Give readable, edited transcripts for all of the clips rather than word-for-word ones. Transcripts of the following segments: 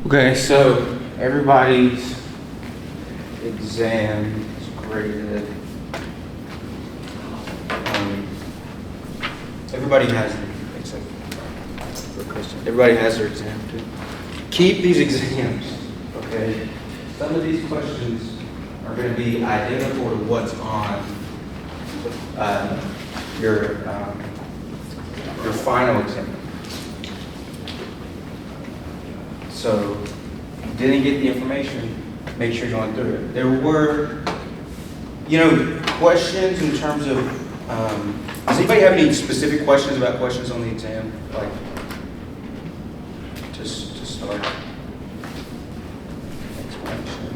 Okay, so everybody's exam is graded. Everybody has, except for Christian, everybody has their exam too. Keep these exams, okay? Some of these questions are going to be identical to what's on your final exam. So if you didn't get the information, make sure you're going through it. There were, questions in terms of, does anybody have any specific questions about questions on the exam? Like, just to start. Explanation.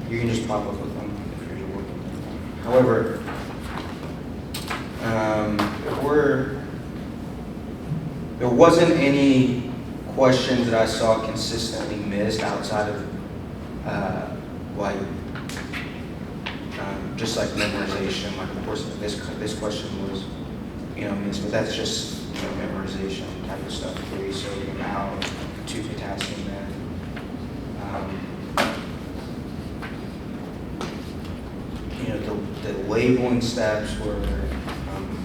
You can just pop up with them if you're working. However, there wasn't any questions that I saw consistently missed outside of just like memorization. Like, of course, this question was missed, but that's just memorization type of stuff. 3 sodium out, 2 potassium in. The labeling steps were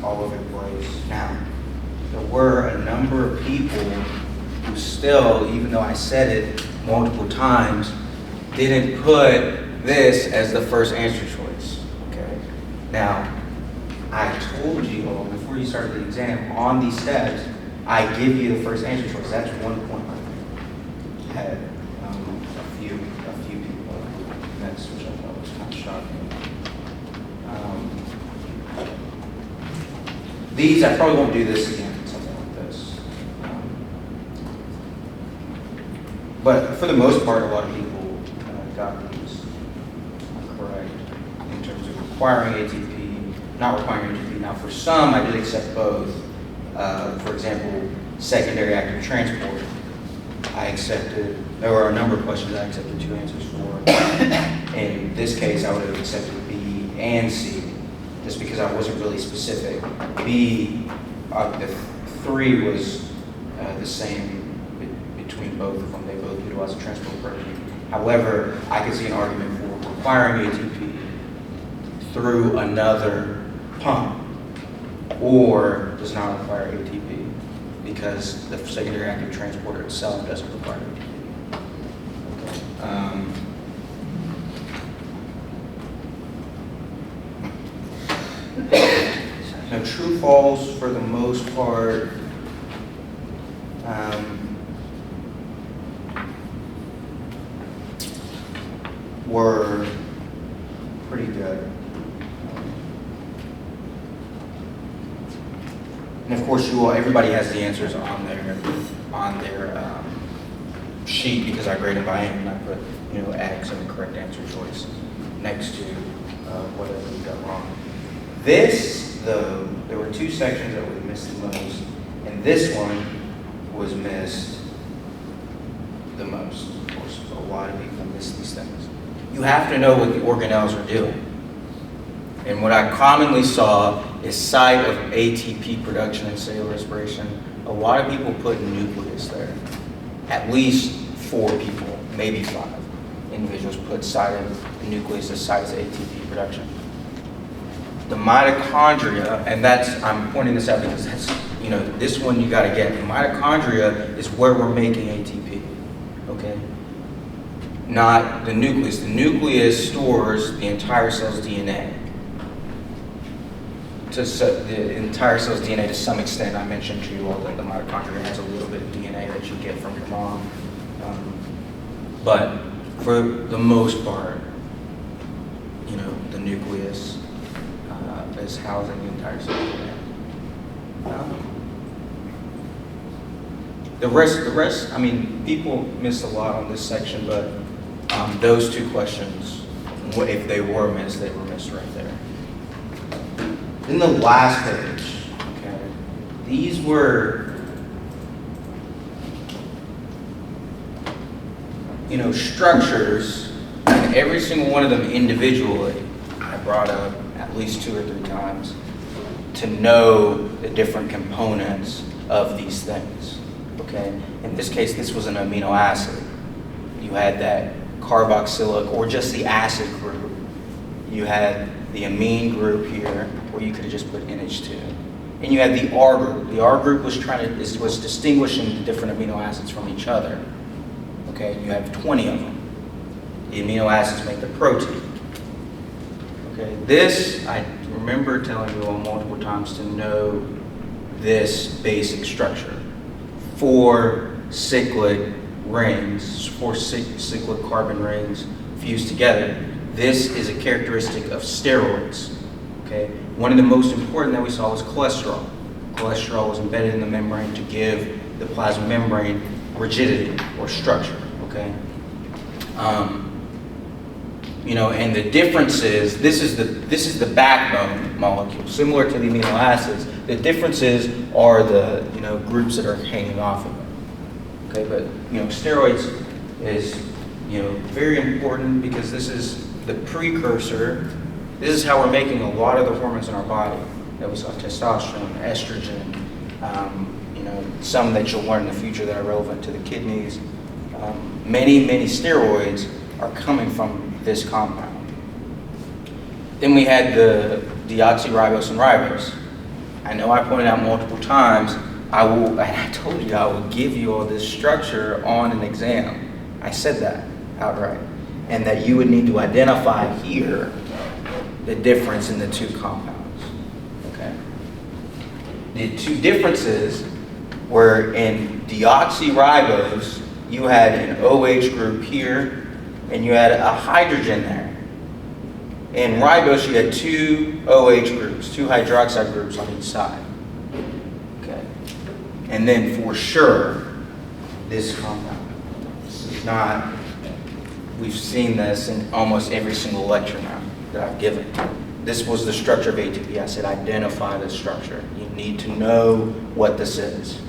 all over the place. Now, there were a number of people who still, even though I said it multiple times, didn't put this as the first answer choice, okay? Now, I told you all before you started the exam, on these steps, I give you the first answer choice. That's one point I had a few people missed, which I thought was kind of shocking. These, I probably won't do this again, something like this. But for the most part, a lot of people got these correct in terms of requiring ATP, not requiring ATP. Now, for some, I did accept both. For example, secondary active transport, I accepted. There were a number of questions I accepted 2 answers for. In this case, I would have accepted B and C, just because I wasn't really specific. B, the 3 was the same between both of them. They both utilize a transport protein. However, I could see an argument for requiring ATP through another pump, or does not require ATP because the secondary active transporter itself doesn't require ATP. Now, true false for the most part were pretty good. And of course, everybody has the answers on their sheet because I graded by hand and I put X and the correct answer choice next to whatever you got wrong. This, though, there were 2 sections that were missed the most, and this one was missed the most. Of course, a lot of people miss these things. You have to know what the organelles are doing. And what I commonly saw is site of ATP production and cellular respiration. A lot of people put nucleus there. At least 4 people, maybe 5 individuals put site of the nucleus as site of ATP production. The mitochondria, and I'm pointing this out because that's, this one you gotta get. The mitochondria is where we're making ATP, okay? Not the nucleus. The nucleus stores the entire cell's DNA. The entire cell's DNA to some extent. I mentioned to you all that the mitochondria has a little bit of DNA that you get from your mom. But for the most part, the nucleus is housing the entire cell DNA. The rest, people missed a lot on this section, but those 2 questions, if they were missed, they were missed right there. Then the last page, okay, these were, structures, and every single one of them individually, I brought up at least 2 or 3 times to know the different components of these things. okay? In this case, this was an amino acid. You had that carboxylic, or just the acid group. You had the amine group here, where you could have just put NH2. And you had the R group. The R group was was distinguishing the different amino acids from each other. Okay, you have 20 of them. The amino acids make the protein. Okay, this, I remember telling you all multiple times to know this basic structure. 4 cyclic rings, 4 cyclic carbon rings fused together. This is a characteristic of steroids. Okay, one of the most important that we saw was cholesterol. Cholesterol was embedded in the membrane to give the plasma membrane rigidity or structure. Okay. You know, and the difference is this is the backbone molecule, similar to the amino acids. The differences are the groups that are hanging off of it. Okay, but steroids is very important because this is the precursor. This is how we're making a lot of the hormones in our body. That we saw testosterone, estrogen, some that you'll learn in the future that are relevant to the kidneys. Many steroids are coming from this compound. Then we had the deoxyribose and ribose. I know I pointed out multiple times, I told you I will give you all this structure on an exam. I said that outright. And that you would need to identify here the difference in the two compounds. Okay? The two differences were in deoxyribose, you had an OH group here, and you had a hydrogen there. In ribose, you had 2 OH groups, 2 hydroxide groups on each side. Okay. And then for sure, this compound. This is not, we've seen this in almost every single lecture now that I've given. This was the structure of ATP. I said identify the structure. You need to know what this is.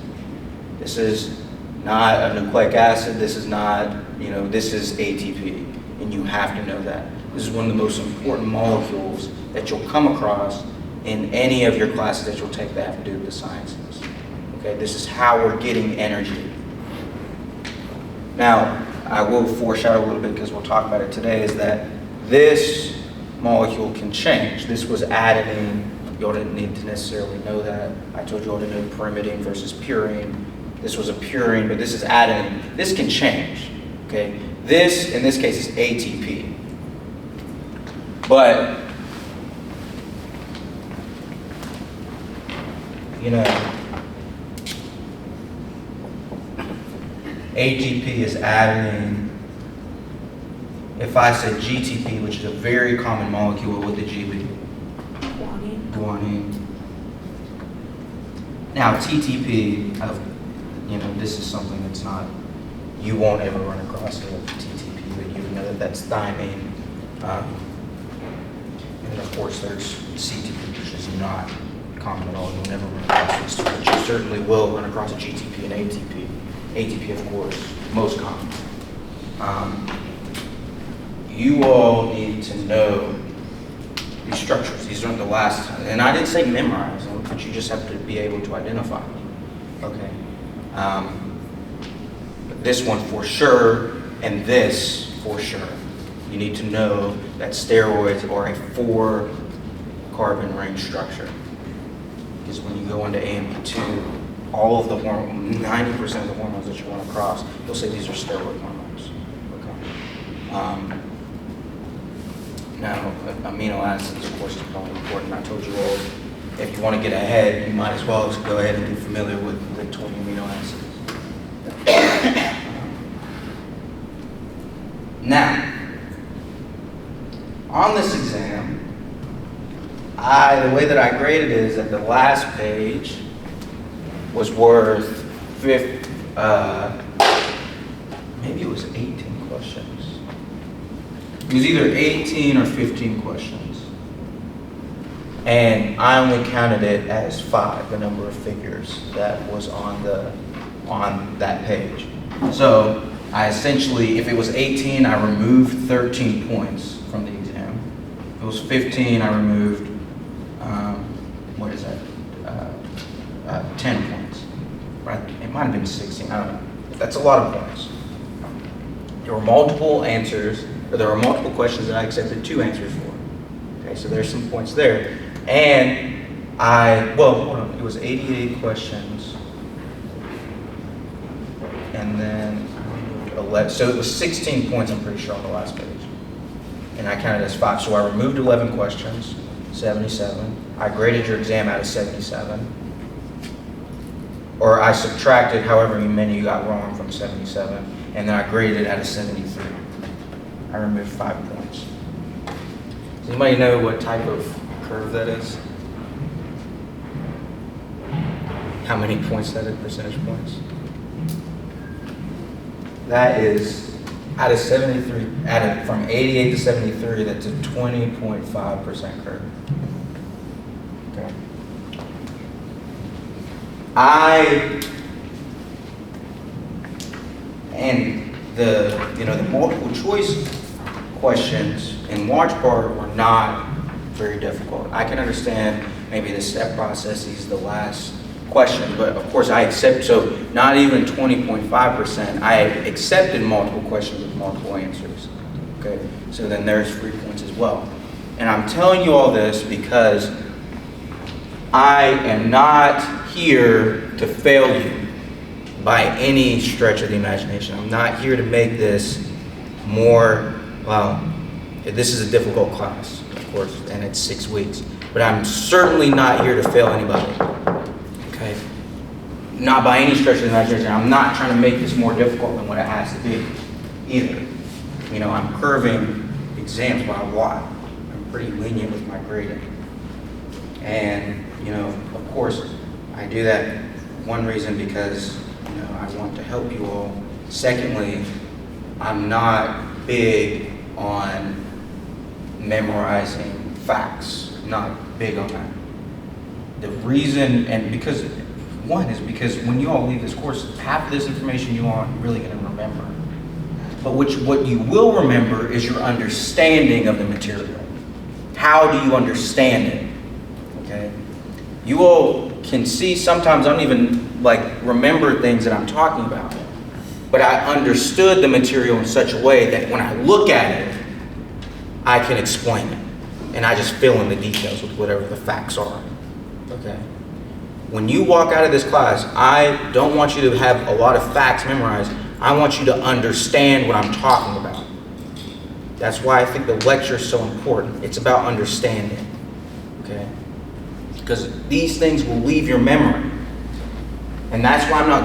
This is not a nucleic acid. This is not, this is ATP. And you have to know that. This is one of the most important molecules that you'll come across in any of your classes that you'll take that have to do with the sciences. Okay, this is how we're getting energy. Now, I will foreshadow a little bit because we'll talk about it today, is that this molecule can change. This was adenine. You all didn't need to necessarily know that. I told you all to know pyrimidine versus purine. This was a purine, but this is adenine. This can change. Okay, this in this case is ATP. But ATP is adenine. If I said GTP, which is a very common molecule, what would the G be? Guanine. Now TTP, this is something that's not, you won't ever run across a TTP, but you know that that's thymine. And of course there's CTP, which is not common at all. You'll never run across these two, but you certainly will run across a GTP and ATP. ATP, of course, most common. You all need to know these structures. These aren't the last, and I didn't say memorize them, but you just have to be able to identify them. Okay. But this one for sure, and this for sure. You need to know that steroids are a 4 carbon ring structure. Because when you go into AMP2, all of the hormones, 90% of the hormones that you run across, you'll say these are steroid hormones. Okay. Now, amino acids, of course, are really important. I told you all, if you want to get ahead, you might as well just go ahead and be familiar with the 20 amino acids. Now, on this exam, the way that I graded it is that the last page was worth maybe it was 18 questions. It was either 18 or 15 questions. And I only counted it as 5, the number of figures that was on that page. So I essentially, if it was 18, I removed 13 points from the exam. If it was 15, I removed, 10 points. right? It might have been 16, I don't know. That's a lot of points. There were multiple answers, or there were multiple questions that I accepted 2 answers for. Okay, so there's some points there. And hold on, it was 88 questions. And then 11, so it was 16 points, I'm pretty sure, on the last page. And I counted as 5. So I removed 11 questions, 77. I graded your exam out of 77. Or I subtracted however many you got wrong from 77. And then I graded it out of 73. I removed 5 points. Does anybody know what type of curve that is? How many points that is, percentage points? That is, out of 73, from 88 to 73, that's a 20.5% curve. Okay. And the multiple choice questions in Watch Part were not very difficult. I can understand maybe the step processes, the last question, but of course I accept, so not even 20.5%, I accepted multiple questions with multiple answers. Okay, so then there's 3 points as well. And I'm telling you all this because I am not here to fail you by any stretch of the imagination. I'm not here to make this more, well, this is a difficult class, of course, and it's 6 weeks, but I'm certainly not here to fail anybody. Okay? Not by any stretch of the imagination. I'm not trying to make this more difficult than what it has to be either. I'm curving exams by a lot. I'm pretty lenient with my grading. And, of course, I do that one reason because, I want to help you all. Secondly, I'm not big on memorizing facts. I'm not big on that. The reason, and because, one is because when you all leave this course, half of this information you aren't really going to remember. But what you will remember is your understanding of the material. How do you understand it? Okay? You all can see sometimes I don't even remember things that I'm talking about. But I understood the material in such a way that when I look at it, I can explain it. And I just fill in the details with whatever the facts are. Okay? When you walk out of this class, I don't want you to have a lot of facts memorized. I want you to understand what I'm talking about. That's why I think the lecture is so important. It's about understanding. Okay? Because these things will leave your memory. And that's why I'm not,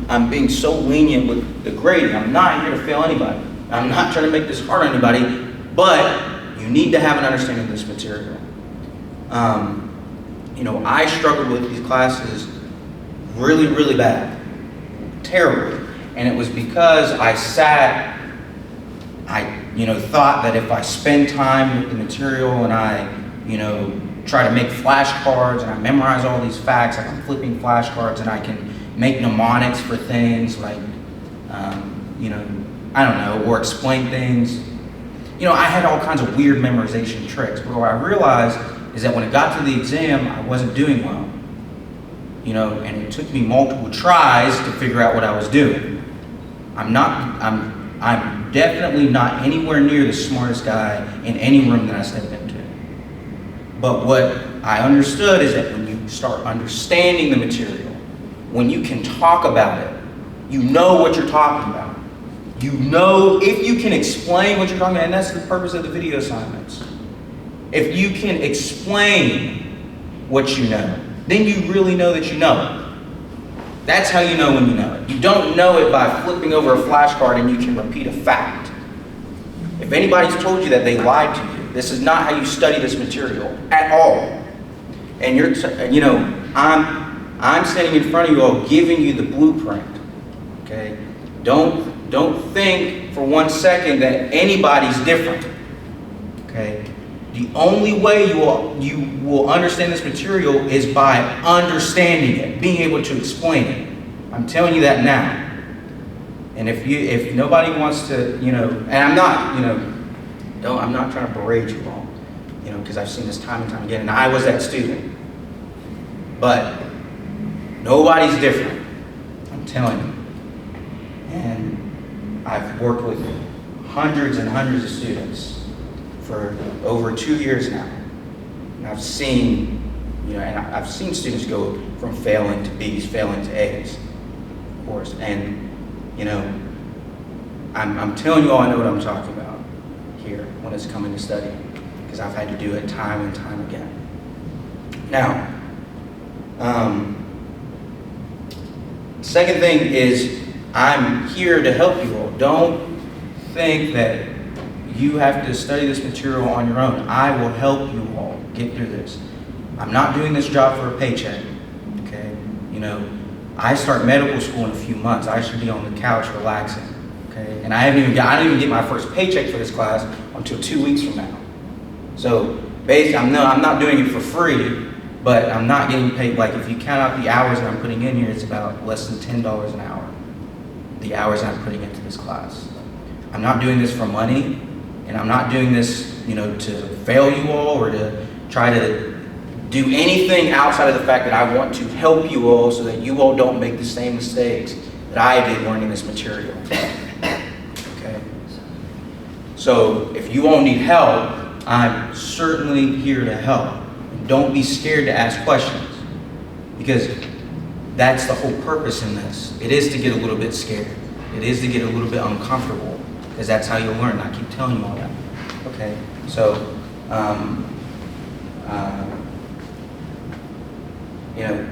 I'm being so lenient with the grading. I'm not here to fail anybody. I'm not trying to make this hard on anybody, but you need to have an understanding of this material. I struggled with these classes really, really bad, terribly. And it was because I thought that if I spend time with the material and I, try to make flashcards and I memorize all these facts, like I'm flipping flashcards and I can make mnemonics for things like, I don't know, or explain things. I had all kinds of weird memorization tricks, but what I realized is that when it got to the exam, I wasn't doing well. And it took me multiple tries to figure out what I was doing. I'm definitely not anywhere near the smartest guy in any room that I stepped into. But what I understood is that when you start understanding the material, when you can talk about it, you know what you're talking about. You know if you can explain what you're talking about, and that's the purpose of the video assignments. If you can explain what you know, then you really know that you know it. That's how you know when you know it. You don't know it by flipping over a flashcard and you can repeat a fact. If anybody's told you that, they lied to you. This is not how you study this material at all. And I'm standing in front of you all giving you the blueprint. Okay? Don't think for 1 second that anybody's different. Okay? The only way you will understand this material is by understanding it, being able to explain it. I'm telling you that now. And if nobody wants to, and I'm not, I'm not trying to berate you all, because I've seen this time and time again, and I was that student. But Nobody's different, I'm telling you. And I've worked with hundreds and hundreds of students for over 2 years now. And I've seen, I've seen students go from failing to B's, failing to A's, of course. And, I'm telling you all I know what I'm talking about here when it's coming to studying, because I've had to do it time and time again. Now, second thing is I'm here to help you all. Don't think that you have to study this material on your own. I will help you all get through this. I'm not doing this job for a paycheck, okay? I start medical school in a few months. I should be on the couch relaxing, okay? And I don't even get my first paycheck for this class until 2 weeks from now. So basically, I'm not doing it for free, but I'm not getting paid. Like, if you count out the hours that I'm putting in here, it's about less than $10 an hour, the hours I'm putting into this class. I'm not doing this for money, and I'm not doing this, to fail you all or to try to do anything outside of the fact that I want to help you all so that you all don't make the same mistakes that I did learning this material. Okay? So if you all need help, I'm certainly here to help. Don't be scared to ask questions, because that's the whole purpose in this. It is to get a little bit scared. It is to get a little bit uncomfortable, because that's how you'll learn. I keep telling you all that. Okay, so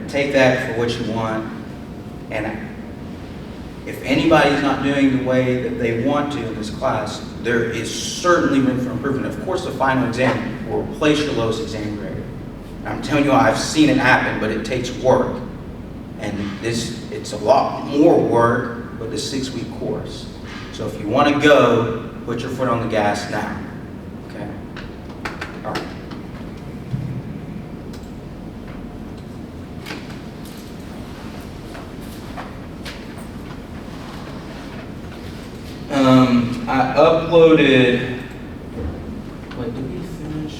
take that for what you want. And if anybody's not doing the way that they want to in this class, there is certainly room for improvement. Of course, the final exam will replace your lowest exam grade. I'm telling you, I've seen it happen, but it takes work. And it's a lot more work with a 6-week course. So if you want to go, put your foot on the gas now. Okay? All right. I uploaded. Wait, did we finish?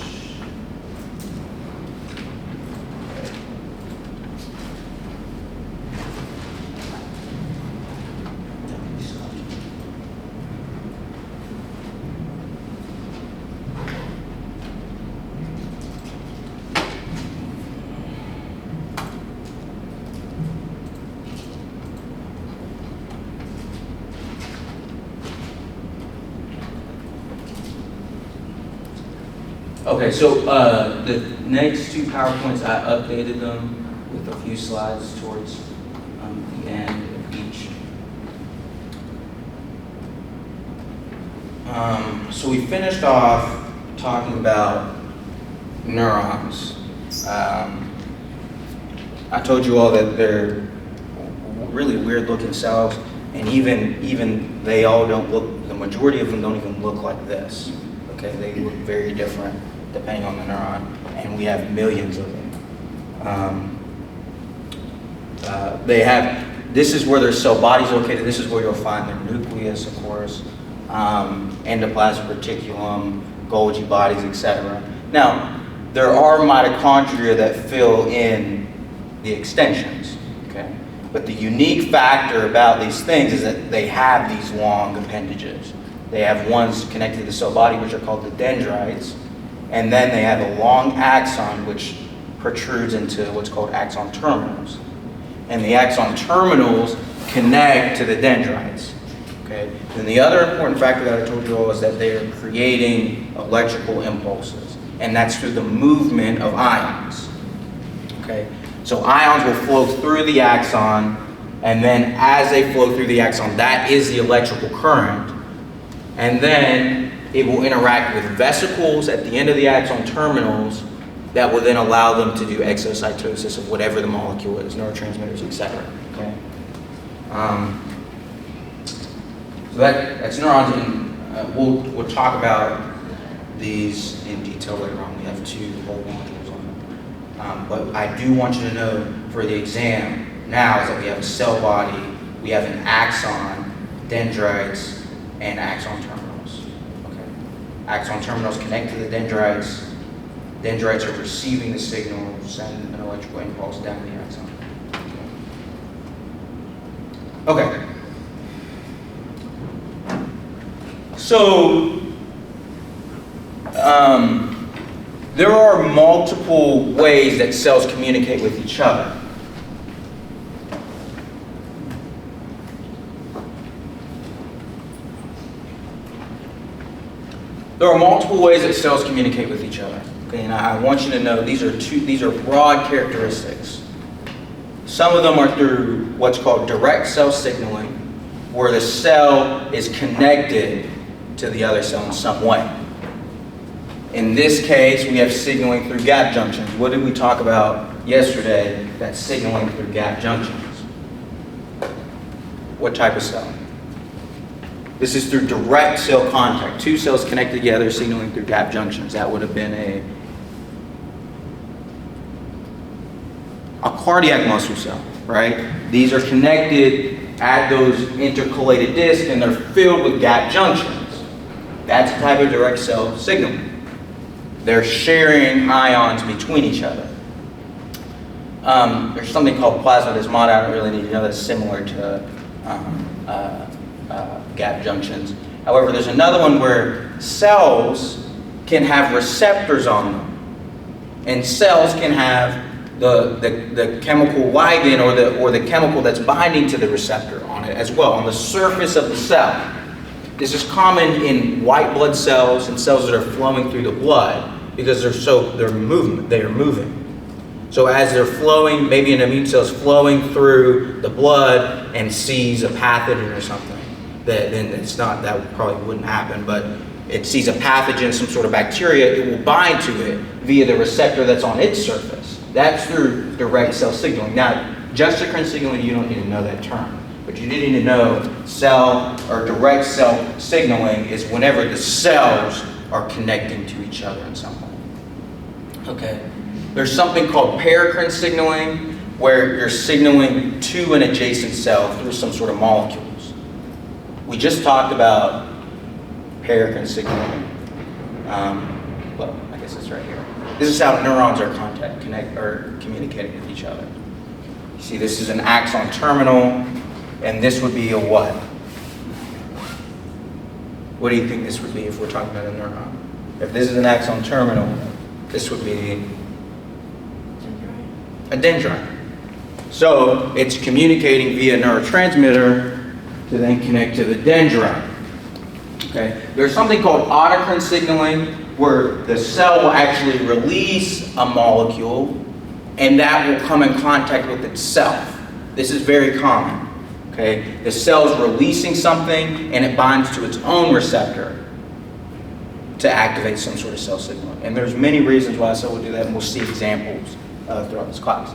Okay, so the next 2 PowerPoints, I updated them with a few slides towards the end of each. So we finished off talking about neurons. I told you all that they're really weird looking cells, and even they all don't look, the majority of them don't even look like this. Okay, they look very different depending on the neuron, and we have millions of them. This is where their cell body's located. This is where you'll find their nucleus, of course, endoplasmic reticulum, Golgi bodies, etc. Now, there are mitochondria that fill in the extensions, okay? But the unique factor about these things is that they have these long appendages. They have ones connected to the cell body, which are called the dendrites, and then they have a long axon, which protrudes into what's called axon terminals. And the axon terminals connect to the dendrites. Okay? And the other important factor that I told you all is that they are creating electrical impulses, and that's through the movement of ions. Okay? So ions will flow through the axon, and then as they flow through the axon, that is the electrical current. And then it will interact with vesicles at the end of the axon terminals that will then allow them to do exocytosis of whatever the molecule is, neurotransmitters, etc. Okay? So that's neurons, and we'll talk about these in detail later on. We have 2 whole modules on them. But I do want you to know for the exam now is that we have a cell body, we have an axon, dendrites, and axon terminals. Axon terminals connect to the dendrites. Dendrites are receiving the signal, send an electrical impulse down the axon. So, there are multiple ways that cells communicate with each other. There are multiple ways that cells communicate with each other. Okay, and I want you to know these are broad characteristics. Some of them are through what's called direct cell signaling, where the cell is connected to the other cell in some way. In this case, we have signaling through gap junctions. What did we talk about yesterday? That's signaling through gap junctions. What type of cell? This is through direct cell contact. Two cells connected together, signaling through gap junctions. That would have been a cardiac muscle cell, right? These are connected at those intercalated discs, and they're filled with gap junctions. That's a type of direct cell signaling. They're sharing ions between each other. There's something called plasmodesmata. I don't really need to know that's similar to gap junctions. However, there's another one where cells can have receptors on them, and cells can have the chemical ligand or the chemical that's binding to the receptor on it as well on the surface of the cell. This is common in white blood cells and cells that are flowing through the blood because they are moving. So as they're flowing, maybe an immune cell is flowing through the blood and sees a pathogen or something. That probably wouldn't happen, but it sees a pathogen, some sort of bacteria, it will bind to it via the receptor that's on its surface. That's through direct cell signaling. Now, juxtacrine signaling, you don't need to know that term. But you need to know cell or direct cell signaling is whenever the cells are connecting to each other in some way. Okay. There's something called paracrine signaling, where you're signaling to an adjacent cell through some sort of molecules. We just talked about paracrine signaling. Well, I guess it's right here. This is how neurons are communicating with each other. You see, this is an axon terminal. And this would be a what? What do you think this would be if we're talking about a neuron? If this is an axon terminal, this would be a dendrite. So it's communicating via a neurotransmitter to then connect to the dendrite. Okay. There's something called autocrine signaling, where the cell will actually release a molecule, and that will come in contact with itself. This is very common. Okay, the cell's releasing something and it binds to its own receptor to activate some sort of cell signal. And there's many reasons why a cell will do that, and we'll see examples throughout this class.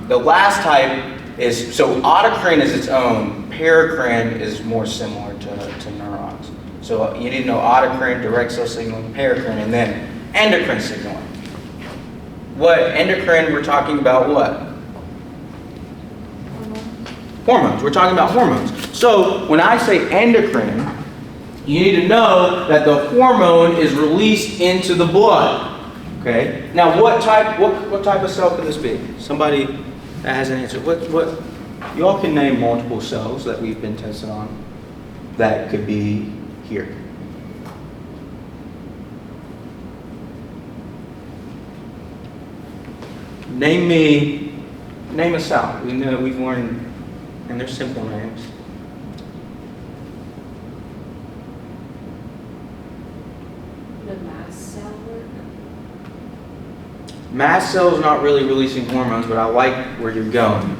The last type is, so autocrine is its own, paracrine is more similar to neurons. So you need to know autocrine, direct cell signaling, paracrine, and then endocrine signaling. What endocrine, we're talking about what? Hormones. We're talking about hormones. So when I say endocrine, you need to know that the hormone is released into the blood. Okay. Now, what type of cell could this be? Somebody that has an answer. What? You all can name multiple cells that we've been tested on that could be here. Name a cell. We know we've learned. And they're simple names. The mast cell work? Mast cells not really releasing hormones, but I like where you're going.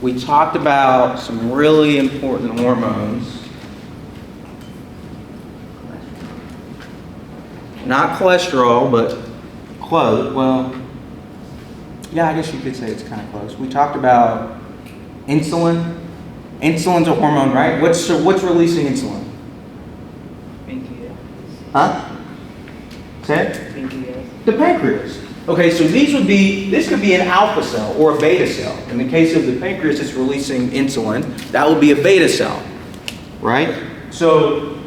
We talked about some really important hormones. Not cholesterol, but close. Well, yeah, I guess you could say it's kind of close. We talked about insulin. Insulin's a hormone, right? What's releasing insulin? Pancreas. Huh? Say it? Pancreas. The pancreas. Okay, so this could be an alpha cell or a beta cell. In the case of the pancreas, it's releasing insulin. That would be a beta cell, right? So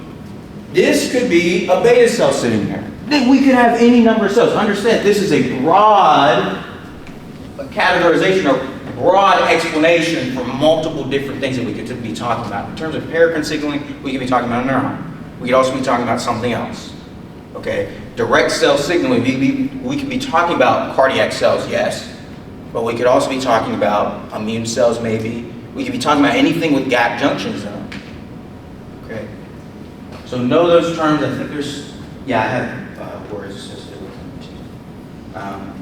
this could be a beta cell sitting there. Then we could have any number of cells. Understand, this is a broad categorization or broad explanation for multiple different things that we could be talking about. In terms of paracrine signaling, we could be talking about a neuron. We could also be talking about something else. Okay? Direct cell signaling, we could be talking about cardiac cells, yes, but we could also be talking about immune cells, maybe. We could be talking about anything with gap junction zone. Okay? So know those terms. I think there's, yeah, I have words associated with them too.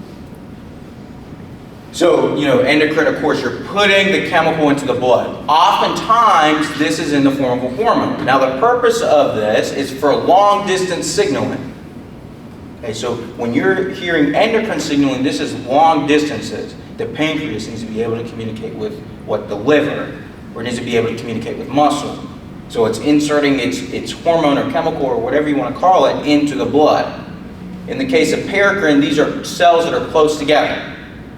So, endocrine, of course, you're putting the chemical into the blood. Oftentimes, this is in the form of a hormone. Now, the purpose of this is for long-distance signaling. Okay, so when you're hearing endocrine signaling, this is long distances. The pancreas needs to be able to communicate with the liver, or it needs to be able to communicate with muscle. So it's inserting its hormone or chemical or whatever you want to call it into the blood. In the case of paracrine, these are cells that are close together.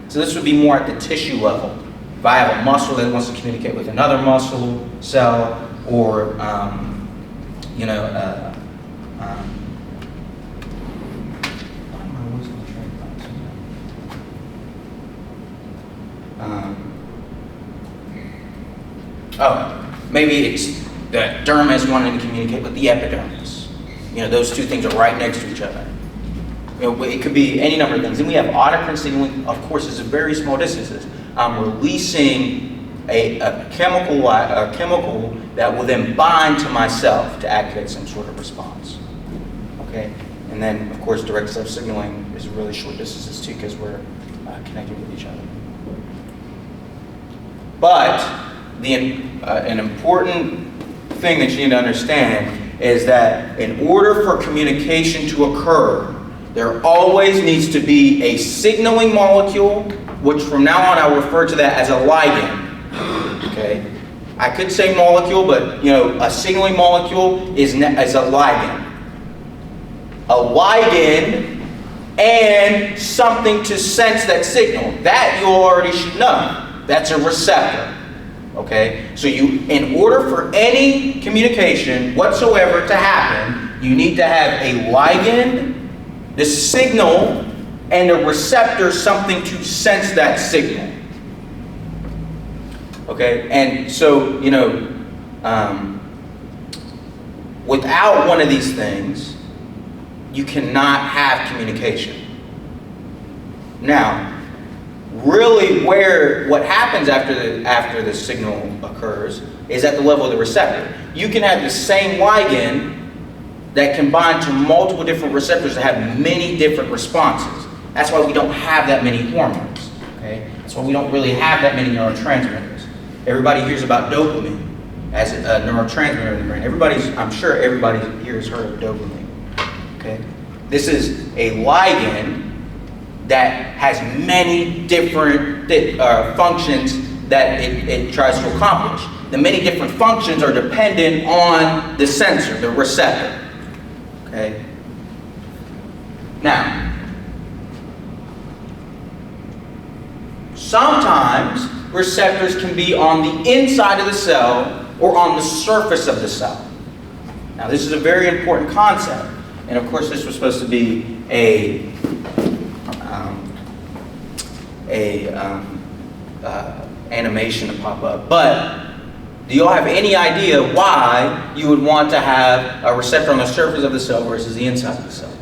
So this would be more at the tissue level. If I have a muscle that wants to communicate with another muscle cell, or maybe it's the dermis wanting to communicate with the epidermis. Those two things are right next to each other. It could be any number of things. And we have autocrine signaling, of course, is very small distances. I'm releasing a chemical that will then bind to myself to activate some sort of response. Okay? And then, of course, direct cell signaling is really short distances too, because we're connected with each other. But an important thing that you need to understand is that in order for communication to occur, there always needs to be a signaling molecule, which from now on I'll refer to that as a ligand. Okay? I could say molecule, but a signaling molecule is a ligand. A ligand and something to sense that signal. That you already should know. That's a receptor. Okay? So in order for any communication whatsoever to happen, you need to have a ligand, the signal, and a receptor, something to sense that signal. Okay? And so, without one of these things, you cannot have communication. Now, really what happens after the signal occurs is at the level of the receptor. You can have the same ligand that can bind to multiple different receptors that have many different responses. That's why we don't have that many hormones. Okay? That's why we don't really have that many neurotransmitters. Everybody hears about dopamine as a neurotransmitter in the brain. I'm sure everybody here has heard of dopamine. Okay? This is a ligand that has many different functions that it tries to accomplish. The many different functions are dependent on the sensor, the receptor. Okay? Now, sometimes receptors can be on the inside of the cell or on the surface of the cell. Now, this is a very important concept. And of course, this was supposed to be animation to pop up. But do you all have any idea why you would want to have a receptor on the surface of the cell versus the inside of the cell?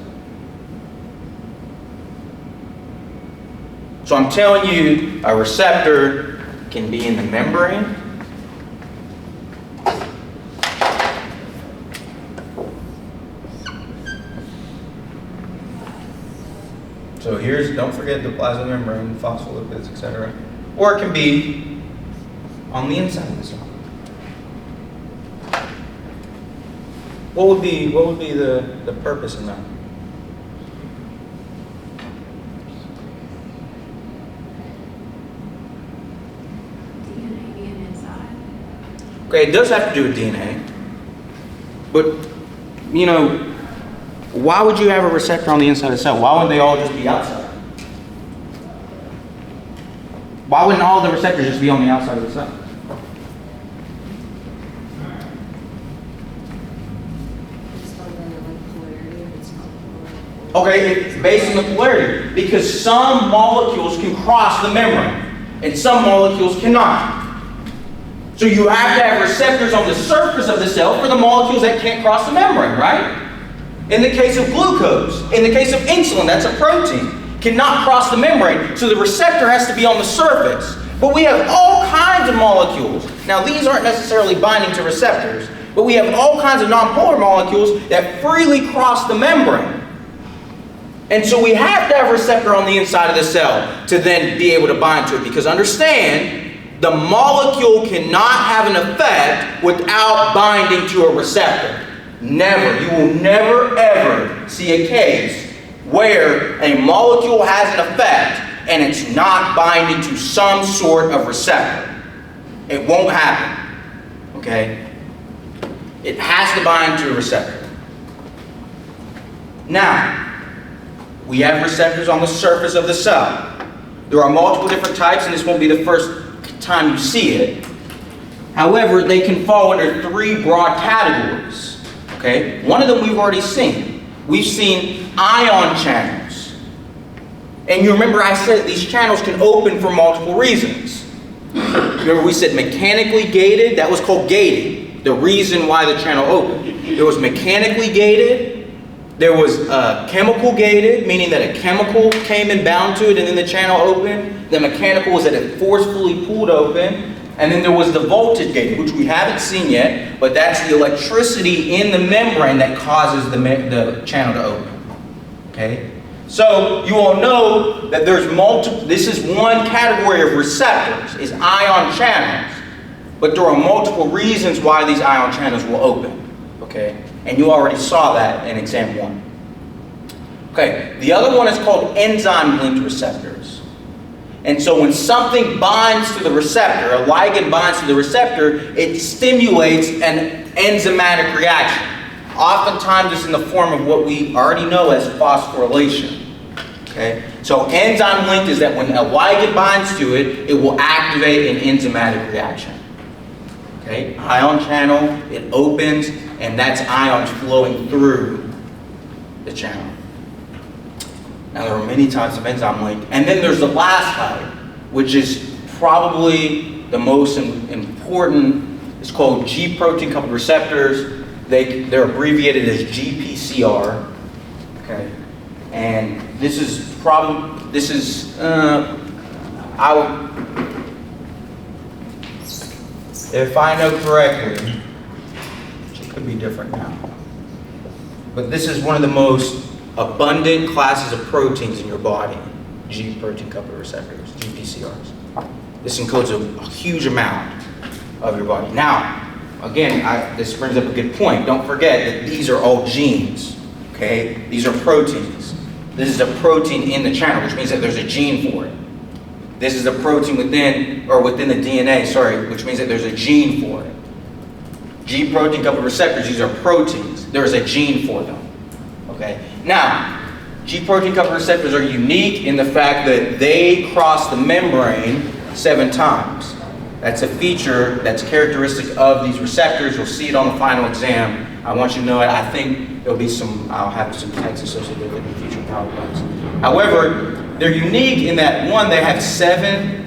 So I'm telling you, a receptor can be in the membrane. So don't forget the plasma membrane, phospholipids, etc. Or it can be on the inside of the cell. What would be the purpose in that? DNA being inside. Okay, it does have to do with DNA. But, why would you have a receptor on the inside of the cell? Why wouldn't they all just be outside? Why wouldn't all the receptors just be on the outside of the cell? Okay, it's based on the polarity. Because some molecules can cross the membrane. and some molecules cannot. So you have to have receptors on the surface of the cell for the molecules that can't cross the membrane, right? In the case of glucose, in the case of insulin, that's a protein, cannot cross the membrane, so the receptor has to be on the surface. But we have all kinds of molecules. Now these aren't necessarily binding to receptors, but we have all kinds of nonpolar molecules that freely cross the membrane. And so we have to have a receptor on the inside of the cell to then be able to bind to it, because understand, the molecule cannot have an effect without binding to a receptor. Never. You will never ever see a case where a molecule has an effect and it's not binding to some sort of receptor. It won't happen. Okay? It has to bind to a receptor. Now, we have receptors on the surface of the cell. There are multiple different types, and this won't be the first time you see it. However, they can fall under three broad categories. Okay? One of them we've already seen. We've seen ion channels. And you remember I said these channels can open for multiple reasons. Remember we said mechanically gated, that was called gating. The reason why the channel opened. There was mechanically gated, there was chemical gated, meaning that a chemical came and bound to it and then the channel opened. The mechanical was that it forcefully pulled open. And then there was the voltage gated, which we haven't seen yet, but that's the electricity in the membrane that causes the channel to open. Okay? So you all know that there's multiple, this is one category of receptors, is ion channels. But there are multiple reasons why these ion channels will open. Okay? And you already saw that in exam 1. Okay, the other one is called enzyme-linked receptors. And so when something binds to the receptor, a ligand binds to the receptor, it stimulates an enzymatic reaction. Oftentimes it's in the form of what we already know as phosphorylation. Okay? So enzyme-linked is that when a ligand binds to it, it will activate an enzymatic reaction. Okay? Ion channel, it opens, and that's ions flowing through the channel. Now there are many types of enzyme link. And then there's the last type, which is probably the most important. It's called G protein coupled receptors. They're abbreviated as GPCR. Okay. And this is if I know correctly, it could be different now, but this is one of the most abundant classes of proteins in your body, G protein coupled receptors, GPCRs. This encodes a huge amount of your body. Now, again, this brings up a good point. Don't forget that these are all genes, okay? These are proteins. This is a protein in the channel, which means that there's a gene for it. This is a protein within the DNA, sorry, which means that there's a gene for it. G protein coupled receptors, these are proteins. There is a gene for them. Okay. Now, G protein coupled receptors are unique in the fact that they cross the membrane 7 times. That's a feature that's characteristic of these receptors. You'll see it on the final exam. I want you to know it. I think I'll have some text associated with it in future PowerPoints. However, they're unique in that, one, they have 7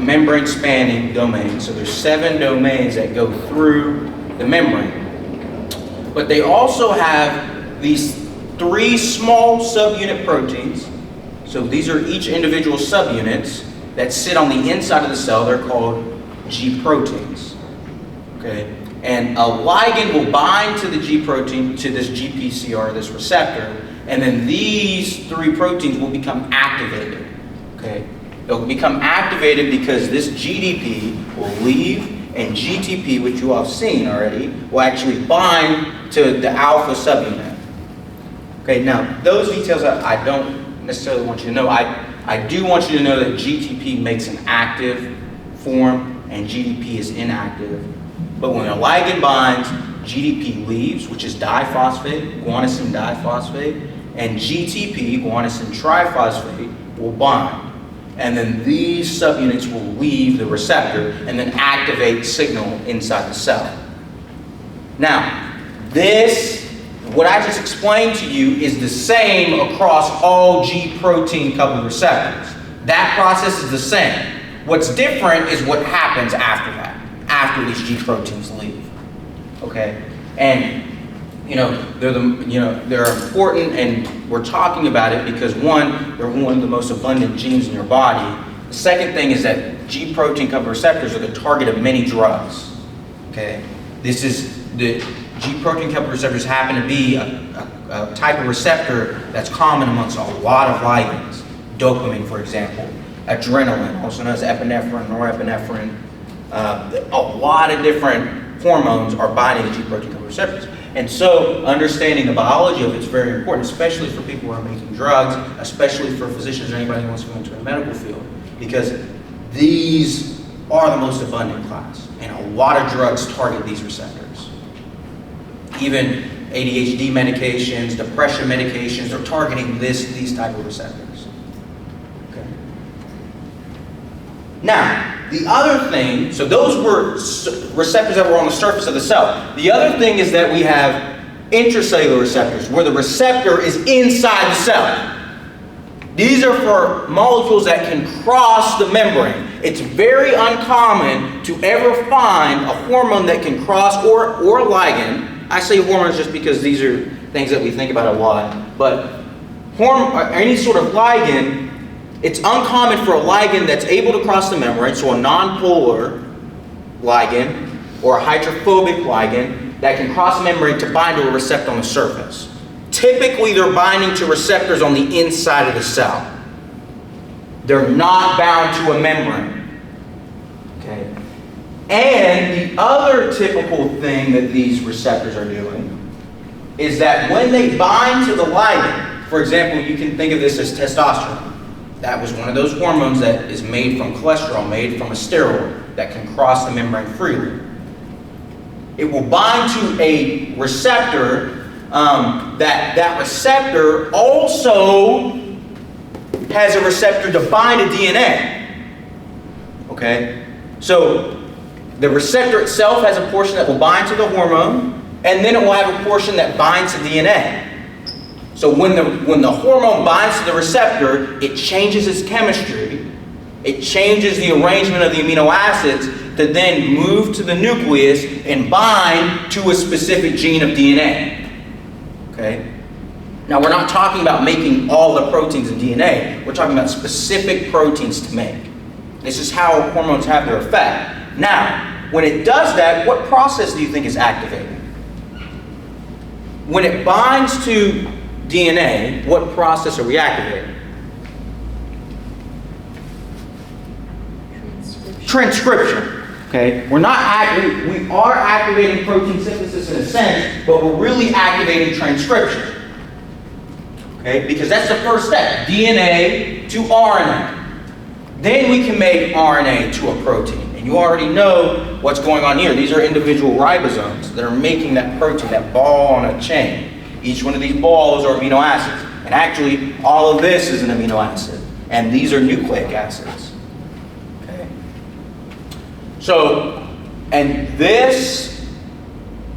membrane spanning domains. So there's 7 domains that go through the membrane. But they also have these 3 small subunit proteins. So these are each individual subunits that sit on the inside of the cell. They're called G proteins. Okay? And a ligand will bind to the G protein, to this GPCR, this receptor, and then these 3 proteins will become activated. Okay? They'll become activated because this GDP will leave, and GTP, which you all have seen already, will actually bind to the alpha subunit. Okay, now those details I don't necessarily want you to know. I do want you to know that GTP makes an active form and GDP is inactive. But when a ligand binds, GDP leaves, which is diphosphate, guanosine diphosphate, and GTP, guanosine triphosphate, will bind. And then these subunits will leave the receptor and then activate the signal inside the cell. Now, what I just explained to you is the same across all G protein coupled receptors. That process is the same. What's different is what happens after that, after these G proteins leave. Okay? And they're important, and we're talking about it because one, they're one of the most abundant genes in your body. The second thing is that G protein coupled receptors are the target of many drugs. Okay? This is the G protein coupled receptors happen to be a type of receptor that's common amongst a lot of ligands. Dopamine, for example, adrenaline, also known as epinephrine, norepinephrine. A lot of different hormones are binding to G protein coupled receptors. And so understanding the biology of it is very important, especially for people who are making drugs, especially for physicians or anybody who wants to go into the medical field, because these are the most abundant class, and a lot of drugs target these receptors. Even ADHD medications, depression medications are targeting these type of receptors. Okay. Now, the other thing, so those were receptors that were on the surface of the cell. The other thing is that we have intracellular receptors, where the receptor is inside the cell. These are for molecules that can cross the membrane. It's very uncommon to ever find a hormone that can cross, or a ligand. I say hormones just because these are things that we think about a lot. But any sort of ligand, it's uncommon for a ligand that's able to cross the membrane, so a nonpolar ligand or a hydrophobic ligand that can cross the membrane to bind to a receptor on the surface. Typically, they're binding to receptors on the inside of the cell. They're not bound to a membrane. Okay? And the other typical thing that these receptors are doing is that when they bind to the ligand, for example, you can think of this as testosterone. That was one of those hormones that is made from cholesterol, made from a steroid that can cross the membrane freely. It will bind to a receptor. That receptor also has a receptor to bind to DNA. Okay? So the receptor itself has a portion that will bind to the hormone, and then it will have a portion that binds to DNA. So when the hormone binds to the receptor, it changes its chemistry. It changes the arrangement of the amino acids to then move to the nucleus and bind to a specific gene of DNA. Okay? Now, we're not talking about making all the proteins in DNA. We're talking about specific proteins to make. This is how hormones have their effect. Now, when it does that, what process do you think is activated? When it binds to DNA, what process are we activating? Transcription. Okay, we are activating protein synthesis in a sense, but we're really activating transcription. Okay, because that's the first step, DNA to RNA. Then we can make RNA to a protein. And you already know what's going on here. These are individual ribosomes that are making that protein, that ball on a chain. Each one of these balls are amino acids. And actually, all of this is an amino acid. And these are nucleic acids. Okay. So, and this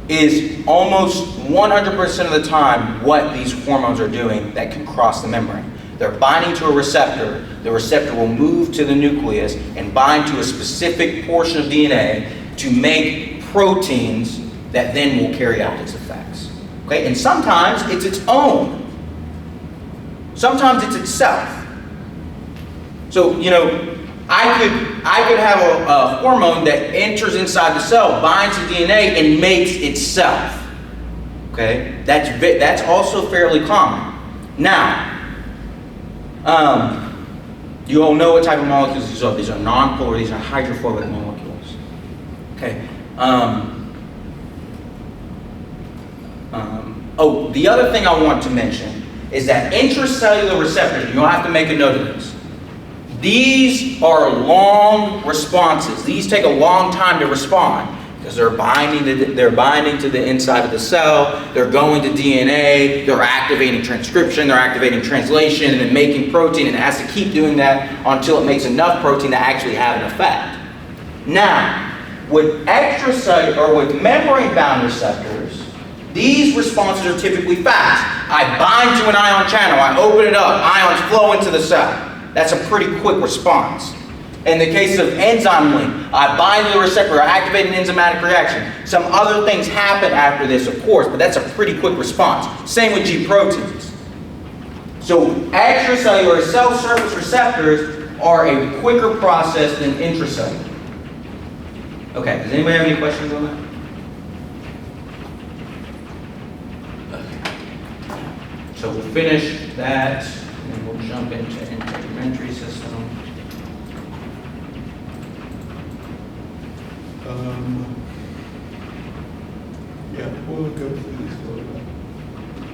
is almost 100% of the time what these hormones are doing that can cross the membrane. They're binding to a receptor. The receptor will move to the nucleus and bind to a specific portion of DNA to make proteins that then will carry out its effects. Okay? And sometimes it's its own. Sometimes it's itself. So, I could have a hormone that enters inside the cell, binds to DNA, and makes itself. Okay? That's also fairly common. Now, you all know what type of molecules these are. These are nonpolar, these are hydrophobic molecules. Okay. The other thing I want to mention is that intracellular receptors, you'll have to make a note of this. These are long responses. These take a long time to respond because they're binding to the inside of the cell, they're going to DNA, they're activating transcription, they're activating translation, and then making protein, and it has to keep doing that until it makes enough protein to actually have an effect. Now, with extracellular or with membrane-bound receptors, these responses are typically fast. I bind to an ion channel, I open it up, ions flow into the cell. That's a pretty quick response. In the case of enzyme link, I bind to the receptor, I activate an enzymatic reaction. Some other things happen after this, of course, but that's a pretty quick response. Same with G proteins. So extracellular cell surface receptors are a quicker process than intracellular. Okay, does anybody have any questions on that? So we'll finish that, and then we'll jump into integumentary system. Yeah, we'll go through this a little bit.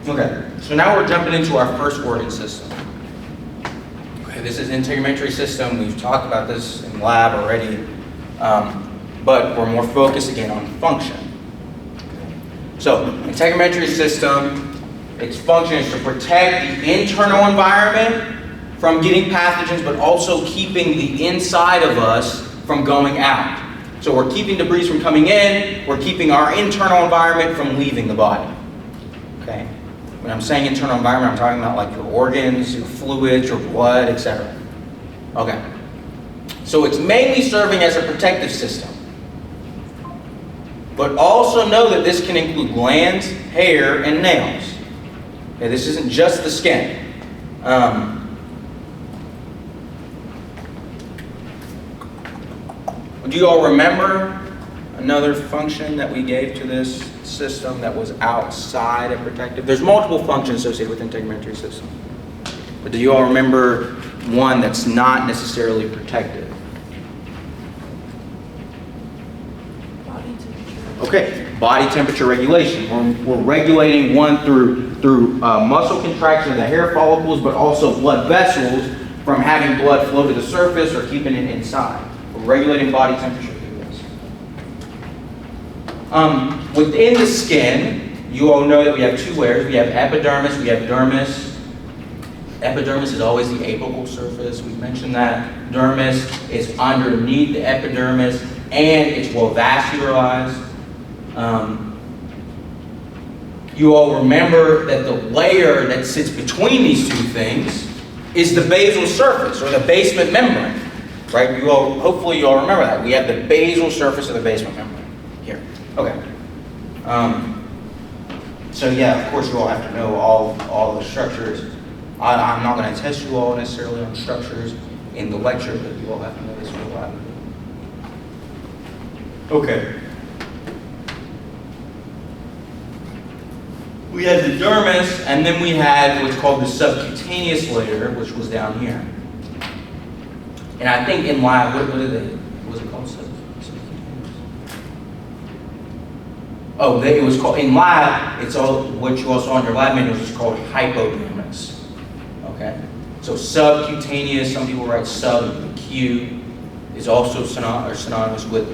Okay, so now we're jumping into our first organ system. Okay, this is integumentary system. We've talked about this in lab already, but we're more focused again on function. So, integumentary system, its function is to protect the internal environment from getting pathogens, but also keeping the inside of us from going out. So we're keeping debris from coming in, we're keeping our internal environment from leaving the body. Okay? When I'm saying internal environment, I'm talking about like your organs, your fluids, your blood, etc. Okay. So it's mainly serving as a protective system. But also know that this can include glands, hair, and nails. Okay, this isn't just the skin. Do you all remember another function that we gave to this system that was outside of protective? There's multiple functions associated with integumentary system. But do you all remember one that's not necessarily protective? Body temperature. Okay, body temperature regulation. We're regulating one through muscle contraction of the hair follicles, but also blood vessels from having blood flow to the surface or keeping it inside. We're regulating body temperature through this. Within the skin, you all know that we have two layers. We have epidermis, we have dermis. Epidermis is always the apical surface. We've mentioned that. Dermis is underneath the epidermis, and it's well vascularized. You all remember that the layer that sits between these two things is the basal surface, or the basement membrane. Right? Hopefully you all remember that. We have the basal surface of the basement membrane here. Okay. So yeah, of course you all have to know all the structures. I'm not going to test you all necessarily on structures in the lecture, but you all have to know this for a while. Okay. We had the dermis, and then we had what's called the subcutaneous layer, which was down here. And I think in lab, what was it called? Oh, it was called, in lab, it's all, what you all saw in your lab manuals is called hypodermis. Okay? So subcutaneous, some people write sub-Q, is also synonymous with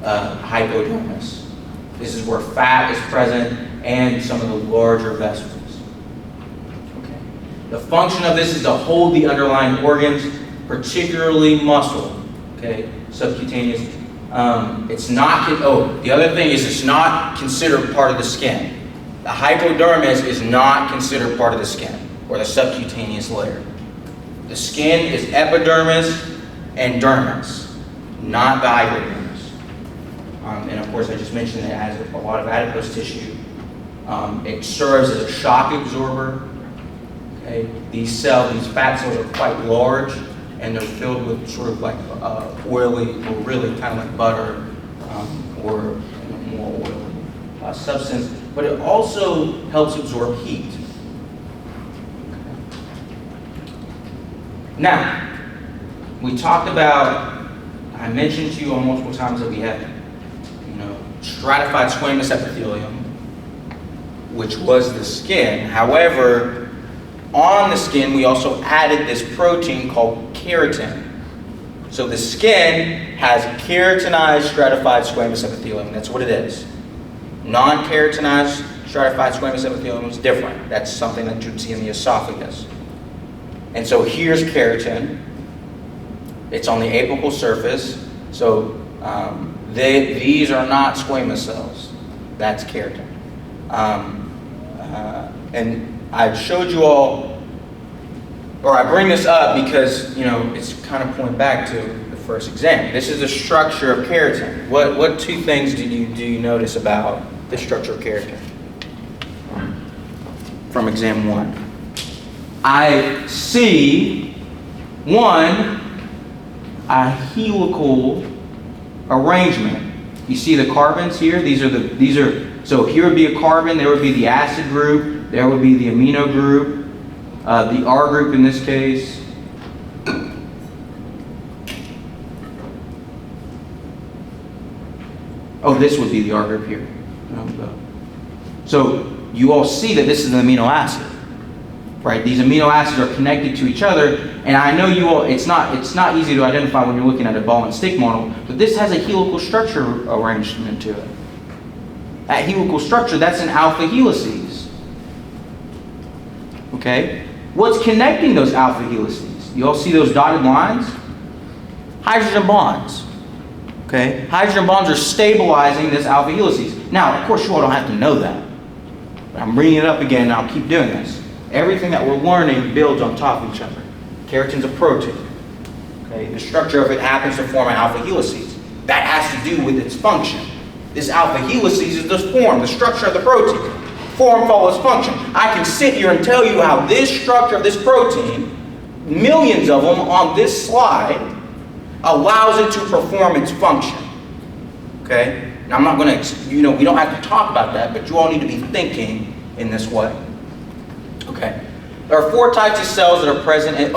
hypodermis. This is where fat is present and some of the larger vessels. Okay? The function of this is to hold the underlying organs, particularly muscle, okay, subcutaneous. It's not, the other thing is it's not considered part of the skin. The hypodermis is not considered part of the skin, or the subcutaneous layer. The skin is epidermis and dermis, not the hypodermis. And of course, I just mentioned it has a lot of adipose tissue. It serves as a shock absorber. Okay? These fat cells are quite large, and they're filled with sort of like oily, or really kind of like butter, or more oily substance. But it also helps absorb heat. Now, we talked about, I mentioned to you on multiple times that we have, stratified squamous epithelium, which was the skin. However, on the skin, we also added this protein called keratin. So the skin has keratinized stratified squamous epithelium. That's what it is. Non-keratinized stratified squamous epithelium is different. That's something that you'd see in the esophagus. And so here's keratin. It's on the apical surface. So these are not squamous cells. That's keratin. And I showed you all or I bring this up because, it's kind of pointing back to the first exam. This is the structure of keratin. What two things do you notice about the structure of keratin from exam 1? I see, one, a helical arrangement. You see the carbons here? So here would be a carbon, there would be the acid group, there would be the amino group, the R group in this case. Oh, this would be the R group here. So you all see that this is an amino acid, right? These amino acids are connected to each other, and I know you all, it's not easy to identify when you're looking at a ball and stick model, but this has a helical structure arrangement to it. That helical structure, that's an alpha helices. Okay? What's connecting those alpha helices? You all see those dotted lines? Hydrogen bonds. Okay? Hydrogen bonds are stabilizing this alpha helices. Now, of course, you all don't have to know that. But I'm bringing it up again, and I'll keep doing this. Everything that we're learning builds on top of each other. Keratin's a protein. Okay? The structure of it happens to form an alpha helices. That has to do with its function. This alpha helices is the form, the structure of the protein. Form follows function. I can sit here and tell you how this structure of this protein, millions of them on this slide, allows it to perform its function. Okay? Now I'm not going to, we don't have to talk about that, but you all need to be thinking in this way. Okay? There are 4 types of cells that are present in,